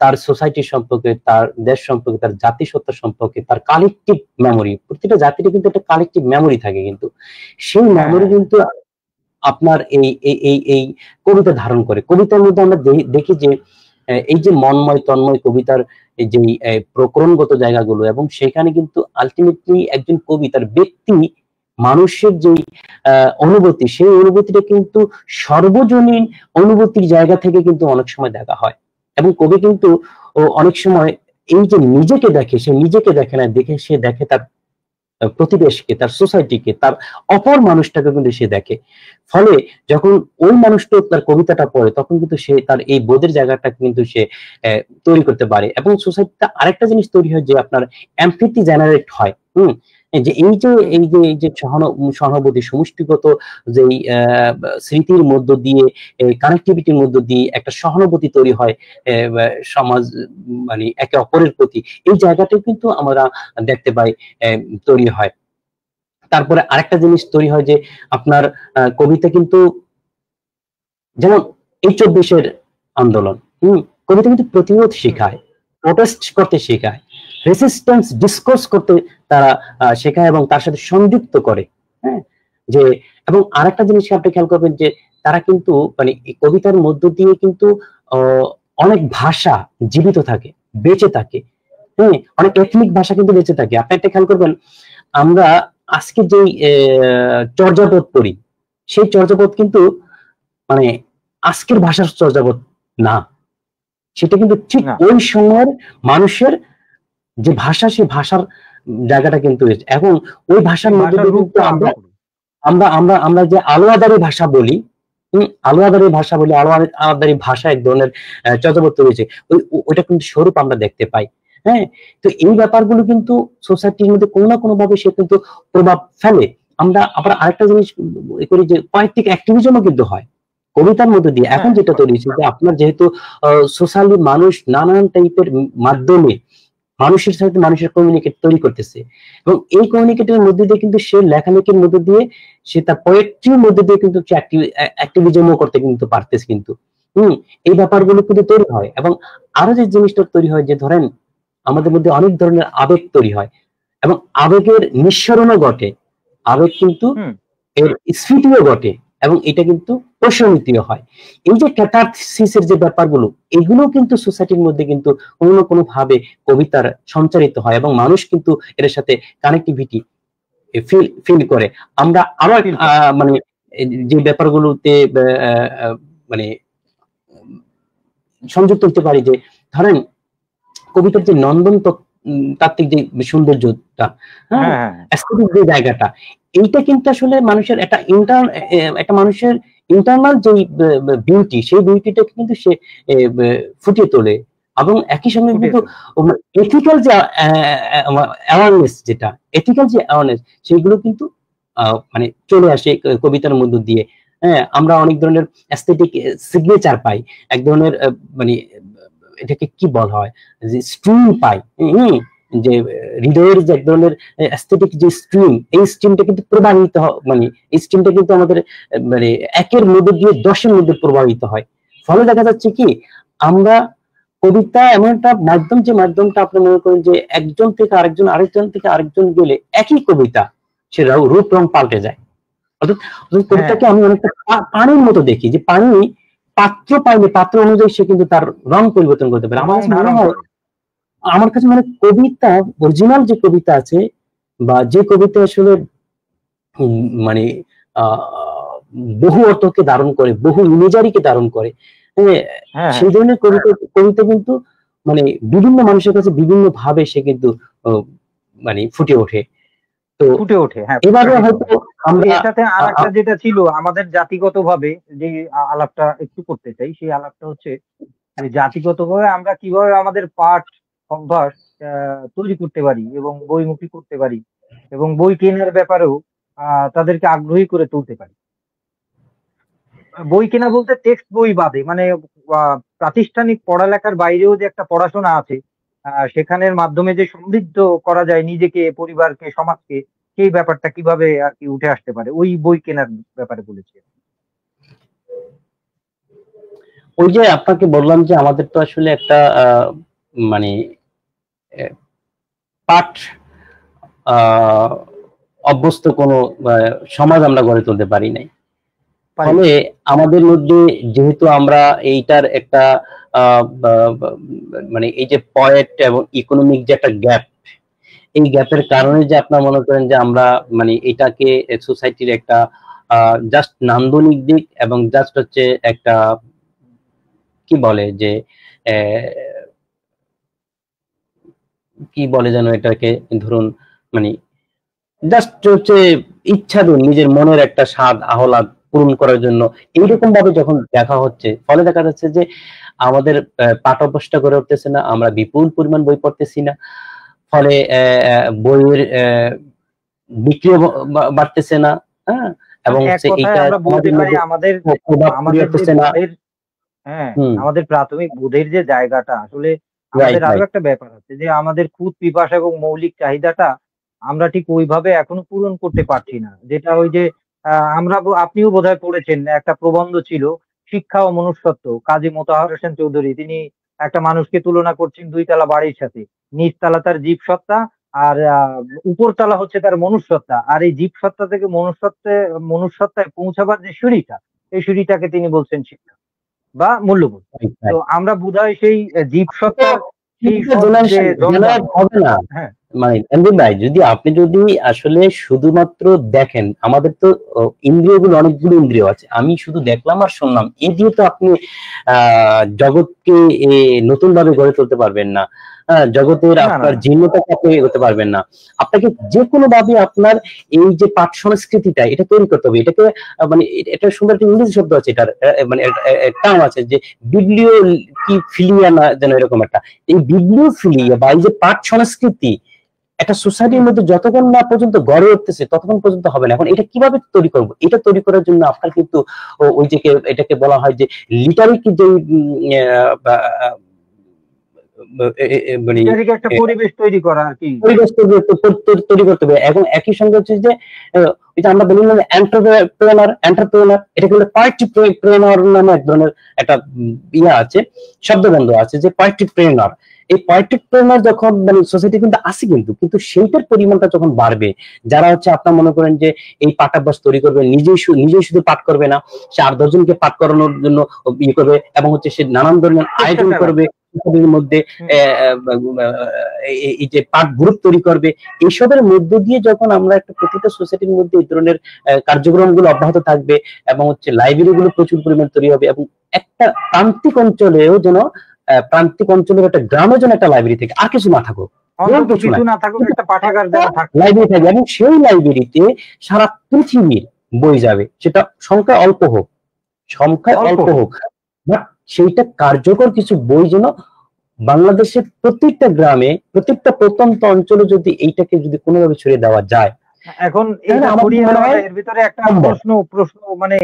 তার সোসাইটি সম্পর্কে, তার দেশ সম্পর্কে, তার জাতিসত্তা সম্পর্কে, তার কালেকটিভ মেমোরি, প্রতিটা জাতির কিন্তু একটা কালেকটিভ মেমোরি থাকে, কিন্তু সেই মেমোরি কিন্তু আপনার এই এই এই কবিতা ধারণ করে। কবিতার মধ্যে আমরা দেখি যে এই যে মন্ময় তন্ময় কবিতার এই যে প্রকরণগত জায়গাগুলো, এবং সেখানে কিন্তু আলটিমেটলি একজন কবি তার ব্যক্তি মানুষের যে অনুভূতি, সেই অনুভূতিটা কিন্তু সর্বজনীন অনুভূতির জায়গা থেকে কিন্তু অনেক সময় দেখা হয়। এবং কবি কিন্তু অনেক সময় এই যে নিজেকে দেখে, সে নিজেকে দেখে না, দেখে সে দেখে তার প্রতিবেশকে, তার সোসাইটিকে, তার অপর মানুষটাকে কিন্তু সে দেখে। ফলে যখন ওই মানুষটা তার কবিতাটা পড়ে, তখন কিন্তু সে তার এই বোধের জায়গাটা কিন্তু সে তৈরি করতে পারে, এবং সোসাইটিতে আরেকটা জিনিস তৈরি হয় যে আপনার এমপ্যাথি জেনারেট হয়। যে এই যে সহানুভূতি, সমষ্টিগত যে স্মৃতির মধ্য দিয়ে, কানেক্টিভিটির মধ্য দিয়ে একটা সহানুভূতি তৈরি হয় সমাজ, মানে একে অপরের প্রতি, এই জায়গাটা কিন্তু আমরা দেখতে পাই তৈরি হয়। তারপরে আরেকটা জিনিস তৈরি হয় যে আপনার কবিতা কিন্তু, যেমন এই 24-এর আন্দোলন, কবিতা কিন্তু প্রতিরোধ শেখায়, প্রোটেস্ট করতে শেখায়, রেসিস্টেন্স ডিসকোর্স করতে তারা শেখায় এবং তার সাথে সংযুক্ত করে। হ্যাঁ, যে এবং আরেকটা জিনিস আপনি খেয়াল করবেন যে তারা কিন্তু মানে এই কবিতার মধ্য দিয়ে কিন্তু অনেক ভাষা জীবিত থাকে, বেঁচে থাকে। হ্যাঁ, অনেক এথনিক ভাষা কিন্তু বেঁচে থাকে। আপনি একটা খেয়াল করবেন, আমরা আজকে যে চর্যাপদ পড়ি, সেই চর্যাপদ কিন্তু মানে আজকের ভাষার চর্যাপদ না, সেটা কিন্তু ঠিক ওই সময়ের মানুষের যে ভাষা, সেই ভাষার জায়গাটা কিন্তু এবং ওই ভাষার মধ্যে কিন্তু আমরা যে আলোয়াদারি ভাষা বলি, আলোয়াদারি ভাষা এক ধরনের চর্যাপদ রয়েছে, ওইটা কিন্তু স্বরূপ আমরা দেখতে পাই। হ্যাঁ, তো এই ব্যাপারগুলো কিন্তু সোসাইটির মধ্যে কোনো না কোনো ভাবে সে কিন্তু প্রভাব ফেলে। আমরা আবার আরেকটা জিনিস করি যে পয়েটিক অ্যাক্টিভিজমও কিন্তু হয় কবিতার মধ্যে দিয়ে। এখন যেটা তৈরি হয়েছে যে আপনার যেহেতু সোশ্যালি মানুষ নানান টাইপের মাধ্যমে মানুষের সাথে মানুষের কমিউনিকেট তৈরি করতেছে, এবং এই কমিউনিকেটের মধ্যে দিয়ে কিন্তু সে লেখালেখির মধ্যে দিয়ে, সে তার পোয়েট্রির মধ্যে দিয়ে কিন্তু অ্যাক্টিভিজমও করতে কিন্তু পারতেছে কিন্তু। এই ব্যাপারগুলো কিন্তু তৈরি হয়। এবং আরো যে জিনিসটা তৈরি হয় যে ধরেন আমাদের মধ্যে অনেক ধরনের আবেগ তৈরি হয় এবং আবেগের নিঃসরণও ঘটে, আবেগ কিন্তু এর স্ফীতিও ঘটে এবং এটা কিন্তু প্রশমিতও হয়। এই যে ক্যাটারসিসের যে ব্যাপারগুলো, এগুলো কিন্তু সোসাইটির মধ্যে কিন্তু কোনো না কোনো ভাবে কবিতার সঞ্চারিত হয় এবং মানুষ কিন্তু এর সাথে কানেক্টিভিটি ফিল করে। আমরা আবার মানে যে ব্যাপারগুলোতে মানে সংযুক্ত হতে পারি যে ধরেন কবিতার যে নন্দন তাত্ত্বিক যে সৌন্দর্যটা, হ্যাঁ, যে জায়গাটা, এইটা কিন্তু আসলে মানুষের একটা মানুষের ইন্টারনাল যে বিউটি, সেই বিউটিটা কিন্তু সে ফুটিয়ে তোলে। এবং একই সঙ্গে কিন্তু এথিক্যাল যে অ্যাওয়ারনেস, যেটা এথিক্যাল যে অ্যাওয়ারনেস, সেগুলো কিন্তু মানে চলে আসে কবিতার মধ্য দিয়ে। হ্যাঁ, আমরা অনেক ধরনের অ্যাস্থেটিক সিগনেচার পাই, এক ধরনের মানে এটাকে কি বলা হয় যে স্ট্রিম পাই, যে হৃদয়ের যে এক ধরনের অ্যাস্থেটিক যে স্ট্রিম, এই স্ট্রিমটা কিন্তু প্রবাহিত মানে এই স্ট্রিমটা কিন্তু আমাদের মানে একের মধ্যে দিয়ে 10-এর মধ্যে প্রবাহিত হয়। ফলে দেখা যাচ্ছে কি আমরা কবিতা এমন একটা মাধ্যম, যে মাধ্যমটা আপনি মনে করেন যে একজন থেকে আরেকজন, আরেকজন থেকে আরেকজন গেলে একই কবিতা সে রূপ রং পাল্টে যায়। অর্থাৎ কবিতাকে আমি অনেকটা পানির মতো দেখি, যে পানি পাত্র পাইলে পাত্র অনুযায়ী সে কিন্তু তার রং পরিবর্তন করতে পারে। আমার কাছে মানে কবিতা, অরিজিনাল যে কবিতা আছে বা যে কবিতা আসলে মানে বহু অর্থকে ধারণ করে, বহু ইমেজারিকে ধারণ করে, সেই ধরনের কবিতা কিন্তু মানে বিভিন্ন মানুষের কাছে বিভিন্ন ভাবে সে কিন্তু মানে ফুটে ওঠে। তো ফুটে ওঠে। হ্যাঁ, এবারে হয়তো আমরা এর সাথে আরেকটা যেটা ছিল আমাদের জাতিগতভাবে যে আলাপটা একটু করতে চাই, সেই আলাপটা হচ্ছে জাতিগতভাবে আমরা কিভাবে আমাদের পাঠ অভ্যাস তৈরি করতে পারি এবং বইমুখী করতে পারি এবং বই কেনার ব্যাপারেও তাদেরকে আগ্রহী করে তুলতে পারি। বই কেনা বলতে টেক্সট বই বাদে, মানে প্রাতিষ্ঠানিক পড়ালেখার বাইরেও যে একটা পড়াশোনা আছে, সেখানের মাধ্যমে যে সমৃদ্ধ করা যায় নিজেকে, পরিবারকে, সমাজকে, সেই ব্যাপারটা কিভাবে আর কি উঠে আসতে পারে, ওই বই কেনার ব্যাপারে বলেছি। ওই যে আপনাকে বললাম যে আমাদের তো আসলে একটা মানে পাঠ অভ্যস্ত কোনো সমাজ আমরা গড়ে তুলতে পারি নাই। ফলে আমাদের মধ্যে যেহেতু আমরা এইটার একটা মানে এই যে পয়েট এবং ইকোনমিক যে একটা গ্যাপ, এই গ্যাপের কারণে যে আপনার মনে করেন যে আমরা মানে এটাকে সোসাইটির একটা জাস্ট নান্দনিক দিক এবং জাস্ট হচ্ছে একটা কি বলে যে কি বলে যেন এটাকে, ধরুন মানে জাস্ট হচ্ছে ইচ্ছাধীন নিজের মনের একটা স্বাদ আহ্লাদ পূরণ করার জন্য এইরকম ভাবে যখন দেখা হচ্ছে, ফলে দেখা যাচ্ছে যে আমাদের পাঠ অভ্যাসটা গড়ে উঠতেছে না, আমরা বিপুল পরিমাণ বই পড়তেছি না, ফলে বইয়ের বিক্রি বাড়তেছে না। হ্যাঁ, এবং আমাদের প্রাথমিক বোধের যে জায়গাটা, আসলে আমাদের আরো একটা ব্যাপার আছে যে আমাদের খুদ পিপাসা এবং মৌলিক চাহিদাটা আমরা ঠিক ওইভাবে এখনো পূরণ করতে পারছি না। যেটা ওই যে আপনিও বোধহয় পড়েছেন, একটা প্রবন্ধ ছিল শিক্ষা ও মনুষ্যত্ব, কাজী মোতাহার হোসেন চৌধুরী। তিনি একটা মানুষকে তুলনা করছেন 2 তলা বাড়ির সাথে। নিচতলা তার জীবসত্তা আর উপরতলা হচ্ছে তার মনুষ্যত্তা। আর এই জীবসত্তা থেকে মনুষ্যত্বায় পৌঁছাবার যে সিঁড়িটা, এই সিঁড়িটাকে তিনি বলছেন শিক্ষা বা মূল্যবোধ। তো আমরা বোধহয় সেই জীবসত্তার সেই হবে না। হ্যাঁ, মানে এমনি ভাই, আপনি আসলে শুধুমাত্র দেখেন, আমাদের তো ইন্দ্রিয়গুলো, অনেকগুলো ইন্দ্রিয় আছে, আমি শুধু দেখলাম আর শুনলাম, এই দিয়ে তো আপনি জগৎকে নতুন ভাবে গড়ে তুলতে পারবেন না। জগতের না, না, আপনার না। জীর্ণতাকে আপনি এগোতে পারবেন না। আপনাকে যে কোনো ভাবে আপনার এই যে পাঠ সংস্কৃতিটা, এটা তৈরি করতে হবে। এটাকে মানে এটা সুন্দর একটা ইংরেজি শব্দ আছে, এটার মানে টার্ম আছে যে বিবলিও কি ফিলিয়া, না যেন এরকম একটা, এই বিবলিও ফিলিয়া বা এই যে পাঠ সংস্কৃতি একটা সোসাইটির মধ্যে যতক্ষণ না পর্যন্ত গড়ে উঠতেছে ততক্ষণ পর্যন্ত হবে না। এখন এটা কিভাবে তৈরি করবো? এটা তৈরি করার জন্য আপনার কিন্তু ওই যে এটাকে বলা হয় যে লিটারি কি যে মানে এটাকে একটা পরিবেশ তৈরি করা আর কি। পরিবেশ তৈরি করতে হবে। এখন একই সঙ্গে হচ্ছে যে ওই যে আমরা বলি না এন্টারপ্রেনার, এটা কিন্তু পার্টিপ্রেনার নামে এক ধরনের একটা ইয়ে আছে, শব্দবন্ধ আছে যে পার্টিপ্রেনার। এই পার্টিপ্রেনার যখন মানে সোসাইটি কিন্তু আছে, কিন্তু সেইটার পরিমাণটা যখন বাড়বে, যারা হচ্ছে আপনার মনে করেন যে এই পাঠাভ্যাস তৈরি করবে, নিজেই শুধু পাঠ করবে না, সে 8-10 জনকে পাঠ করানোর জন্য ইয়ে করবে, এবং হচ্ছে সে নানান ধরনের আয়োজন করবে মধ্যে, এই যে পাঠ গ্রুপ তৈরি করবে। এইসবের মধ্য দিয়ে যখন আমরা একটা প্রতিটা সোসাইটির মধ্যে এই ধরনের কার্যক্রমগুলো অব্যাহত থাকবে, এবং হচ্ছে লাইব্রেরি গুলো প্রচুর পরিমাণ তৈরি হবে, এবং একটা প্রান্তিক অঞ্চলেও যেন প্রান্তিক অঞ্চলের একটা গ্রামে যেন একটা লাইব্রেরি থেকে আর কিছু না থাকুক, লাইব্রেরি থাকবে, এবং সেই লাইব্রেরিতে সারা পৃথিবীর বই যাবে, সেটা সংখ্যায় অল্প হোক, বাট সেইটা কার্যকর কিছু বই যেন বাংলাদেশের প্রত্যেকটা গ্রামে, প্রত্যেকটা প্রত্যন্ত অঞ্চলে যদি এইটাকে যদি কোনোভাবে ছড়িয়ে দেওয়া যায়। এখন এর ভিতরে একটা প্রশ্ন মানে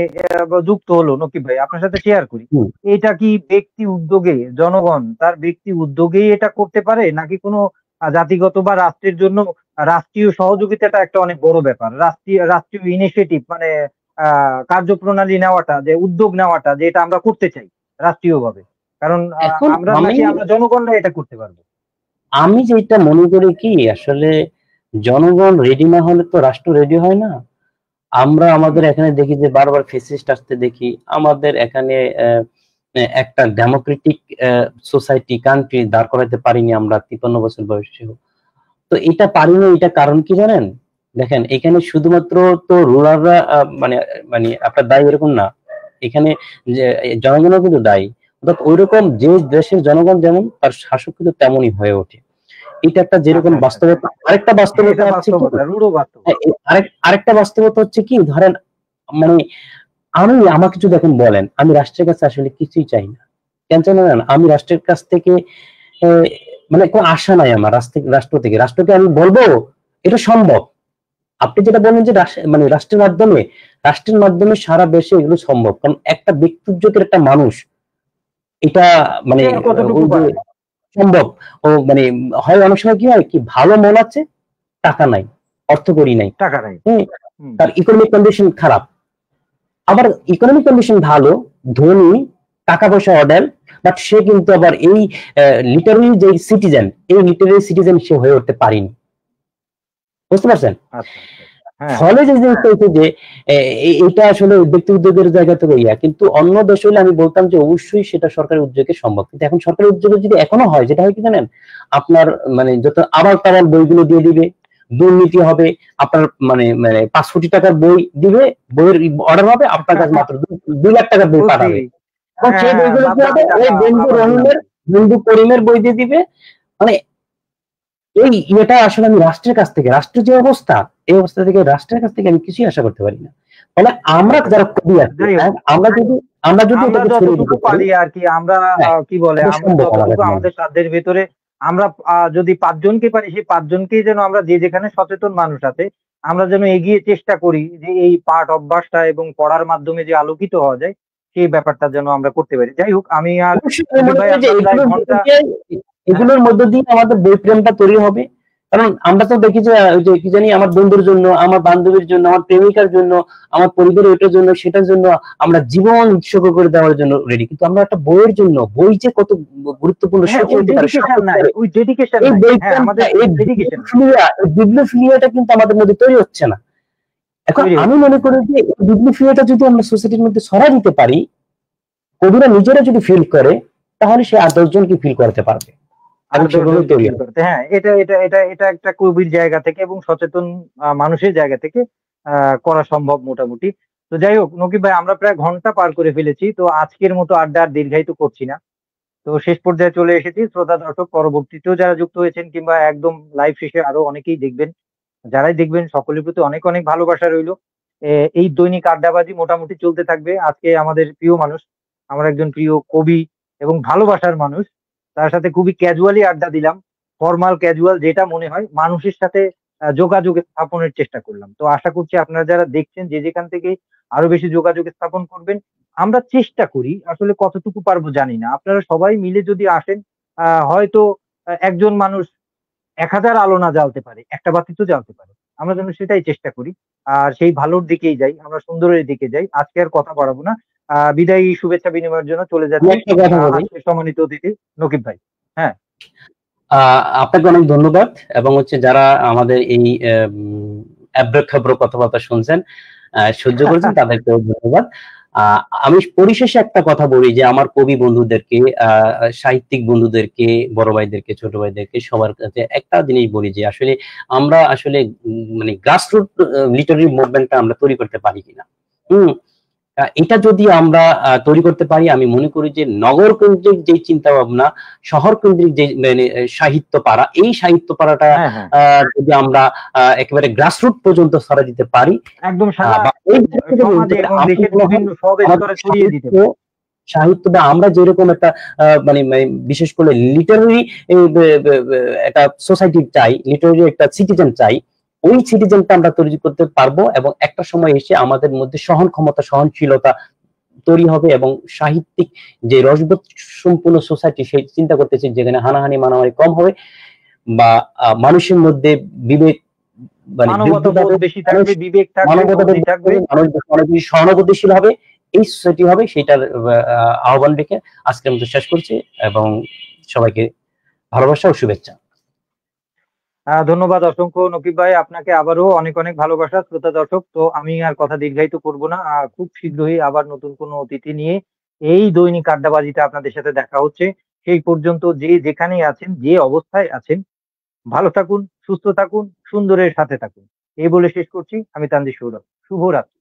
যুক্ত হলো, নকিব ভাই আপনার সাথে শেয়ার করি। এটা কি ব্যক্তি উদ্যোগে, জনগণ তার ব্যক্তি উদ্যোগেই এটা করতে পারে, নাকি কোনো জাতিগত বা রাষ্ট্রের জন্য রাষ্ট্রীয় সহযোগিতাটা একটা অনেক বড় ব্যাপার? রাষ্ট্রীয় ইনিশিয়েটিভ মানে কার্যপ্রণালী নেওয়াটা, যে উদ্যোগ নেওয়াটা, যে এটা আমরা করতে চাই রাষ্ট্রীয়ভাবে, কারণ আমরা জনগণরা এটা করতে পারবো। আমি যেটা মনে করি কি, আসলে জনগণ রেডি না হলে তো রাষ্ট্র রেডি হয় না। আমরা আমাদের এখানে দেখি যে বারবার ফেসিস্ট আসতে দেখি, আমাদের এখানে একটা ডেমোক্রেটিক সোসাইটি, কান্ট্রি দাঁড় করাতে পারিনি আমরা 53 বছর বয়সে। তো এটা পারিনি, এটা কারণ কি জানেন? দেখেন, এখানে শুধুমাত্র তো রুরালরা মানে মানে আপনার দায়ী এরকম না, এখানে জনগণও কিন্তু দায়ী। অর্থাৎ ওইরকম যে দেশের জনগণ যেমন, তার শাসক কিন্তু তেমনই হয়ে ওঠে। এটা একটা যেরকম বাস্তবতা। আরেকটা বাস্তবতা হচ্ছে কি, ধরেন মানে আমাকে যদি এখন বলেন, আমি রাষ্ট্রের কাছে আসলে কিছুই চাই না। কেন চাই না? আমি রাষ্ট্রের কাছ থেকে মানে কোনো আশা নাই আমার রাষ্ট্র থেকে। রাষ্ট্রকে আমি বলবো এটা সম্ভব। আপনি যেটা বলেন যে মানে রাষ্ট্রের মাধ্যমে সারা দেশে এগুলো সম্ভব, কারণ একটা ব্যক্তিগতের একটা মানুষ এটা মানে সম্ভব। ও মানে হয় অনেক সময় কি হয় কি, ভালো মন আছে, টাকা নাই, অর্থ করি নাই, তার ইকোনমিক কন্ডিশন খারাপ। আবার ইকোনমিক কন্ডিশন ভালো, ধনী, টাকা পয়সা অর্ডার, বাট সে কিন্তু আবার এই লিটারারি যে সিটিজেন, এই লিটারারি সিটিজেন সে হয়ে উঠতে পারেনি। বুঝতে পারছেন? ফলে যে জিনিসটা হচ্ছে যে এটা আসলে ব্যক্তি উদ্যোগের জায়গা থেকে কিন্তু অন্য দেশ হলে আমি বলতাম যে অবশ্যই সেটা সরকারি উদ্যোগে সম্ভব। কিন্তু এখন সরকারি উদ্যোগে যদি এখনো হয়, যেটা হয় কি জানেন, আপনার মানে যত আবার তাবার বইগুলো দিয়ে দিবে, দুর্নীতি হবে, আপনার মানে 5 কোটি টাকার বই দিবে, বইয়ের অর্ডার হবে, আপনার কাছে মাত্র 2 লাখ টাকার বই পাঠাবে। সেই বইগুলো কি হবে, ওই বন্ধু করিমের বই দিয়ে দিবে। মানে এই এটা আসলে আমি রাষ্ট্রের কাছ থেকে, রাষ্ট্রের যে অবস্থা, এই অবস্থা থেকে রাষ্ট্রের কাছ থেকে আমি কিছুই আশা করতে পারি না। ফলে আমরা যারা কবি আছি, আমরা যদি যতটুকু পারি আর কি, আমরা কি বলে, আমাদের সাধ্যের ভেতরে আমরা যদি 5 জনকে পারি, সেই 5 জনকেই যেন আমরা, যে যেখানে সচেতন মানুষ আছে, আমরা যেন এগিয়ে চেষ্টা করি যে এই পাঠ অভ্যাসটা এবং পড়ার মাধ্যমে যে আলোকিত হওয়া যায়, সেই ব্যাপারটা যেন আমরা করতে পারি। যাই হোক, আমি আর এগুলোর মধ্য দিয়ে আমাদের বই প্রেমটা তৈরি হবে। কারণ আমরা তো দেখি যে কি জানি, আমার বন্ধুর জন্য, আমার বান্ধবীর জন্য, আমার প্রেমিকার জন্য, আমার পরিবারের এটার জন্য, সেটার জন্য আমরা জীবন উৎসর্গ করে দেওয়ার জন্য রেডি। কিন্তু আমরা একটা বইয়ের জন্য, বই যে কত গুরুত্বপূর্ণ, বিবলিওফিলিয়াটা কিন্তু আমাদের মধ্যে তৈরি হচ্ছে না। এখন আমি মনে করি যে বিবলিওফিলিয়াটা যদি আমরা সোসাইটির মধ্যে ছড়া দিতে পারি, কবিরা নিজেরা যদি ফিল করে, তাহলে সে আর 10 জনকে ফিল করতে পারবে। এবং সেভাবে ধৈর্য তৈরি ফিল হবে। করতে। হ্যাঁ, এটা একটা কবির জায়গা থেকে এবং সচেতন মানুষের জায়গা থেকে করা সম্ভব মোটামুটি। তো যাই হোক নকিব ভাই, আমরা প্রায় ঘন্টা পার করে ফেলেছি। তো আজকের মতো আড্ডা আর দীর্ঘায়িত করছি না। তো শেষ পর্যায়ে চলে এসেছি। শ্রোতা দর্শক পরবর্তীতেও যারা যুক্ত হয়েছেন কিংবা একদম লাইভ শেষে আরো অনেকেই দেখবেন, যারাই দেখবেন সকলের প্রতি অনেক অনেক ভালোবাসা রইলো। এই দৈনিক আড্ডাবাজি মোটামুটি চলতে থাকবে। আজকে আমাদের প্রিয় মানুষ, আমার একজন প্রিয় কবি এবং ভালোবাসার মানুষ, তার সাথে খুবই ক্যাজুয়ালি আড্ডা দিলাম। ফরমাল ক্যাজুয়াল যেটা মনে হয় মানুষের সাথে যোগাযোগ স্থাপনের চেষ্টা করলাম। তো আশা করছি আপনারা যারা দেখছেন যে যেখান থেকে আরো বেশি যোগাযোগ স্থাপন করবেন। আমরা চেষ্টা করি, আসলে কতটুকু পারবো জানি না। আপনারা সবাই মিলে যদি আসেন, হয়তো একজন মানুষ ১,০০০ আলো না জ্বালতে পারে, একটা বাতি তো জ্বালতে পারে। আমরা যেন সেটাই চেষ্টা করি। আর সেই ভালোর দিকেই যাই, আমরা সুন্দরের দিকে যাই। আজকে আর কথা বাড়াবো না। বিদায়ী শুভেচ্ছা বিনিময়ের জন্য চলে আমি যাচ্ছি। একটা কথা বলি, আজকের সম্মানিত অতিথি নকিব ভাই। হ্যাঁ, আপনাকে অনেক ধন্যবাদ, এবং হচ্ছে যারা আমাদের এই অ্যাব্রো-খাব্র কথাবার্তা শুনছেন, সহ্য করেছেন, তাদেরকেও ধন্যবাদ। আমি পরিশেষে একটা কথা বলি যে আমার কবি বন্ধুদেরকে, সাহিত্যিক বন্ধুদেরকে, বড় ভাইদেরকে, ছোট ভাইদেরকে, সবার কাছে একটা জিনিস বলি যে আসলে আমরা আসলে মানে গ্রাসরুট লিটারারি মুভমেন্টটা আমরা তৈরি করতে পারি কিনা। হুম এটা যদি আমরা তৈরি করতে পারি, আমি মনে করি যে নগর কেন্দ্রিক যে চিন্তা ভাবনা, শহর কেন্দ্রিক যে মানে সাহিত্য পাড়া, এই সাহিত্য পাড়াটা হ্যাঁ, হ্যাঁ। যদি আমরা একেবারে গ্রাসরুট পর্যন্ত ছড়া দিতে পারি, একদম সারা বা এই ক্ষেত্রে সমাজে এবং আমার দেশের মনে হয় বিভিন্ন সব আমাদের স্তরে ছড়িয়ে দিতে পারি। সাহিত্যটা আমরা যেরকম একটা মানে বিশেষ করে লিটারারি একটা সোসাইটি চাই, লিটারারি একটা সিটিজেন চাই, ওই সিটিজেনটা আমরা তৈরি করতে পারবো, এবং একটা সময় এসে আমাদের মধ্যে সহন ক্ষমতা, সহনশীলতা তৈরি হবে, এবং সাহিত্যিক যে রসবোধ সম্পূর্ণ সোসাইটি, সেই চিন্তা করতেছি যেখানে হানাহানি মারামারি কম হবে, বা মানুষের মধ্যে বিবেক মানে মানবতা বোধ বেশি থাকবে, বিবেক থাকবে, মানবতা বুদ্ধি থাকবে। মানুষ অনেক বেশি সহানুভূতিশীল হবে, এই সোসাইটি হবে, সেটার আহ্বান রেখে আজকের মতো শেষ করছি, এবং সবাইকে ভালোবাসা ও শুভেচ্ছা। ধন্যবাদ অসংখ্য নকিব ভাই, আপনাকে আবারও অনেক অনেক ভালোবাসা। শ্রোতা দর্শক, তো আমি আর কথা দীর্ঘায়িত করব না। খুব শীঘ্রই আবার নতুন কোনো অতিথি নিয়ে এই দৈনিক আড্ডাবাজিতে আপনাদের সাথে দেখা হচ্ছে। সেই পর্যন্ত যে যেখানেই আছেন, যে অবস্থায় আছেন, ভালো থাকুন, সুস্থ থাকুন, সুন্দরের সাথে থাকুন। এই বলে শেষ করছি। আমি তানজিদ সৌরভ। শুভরাত্রি।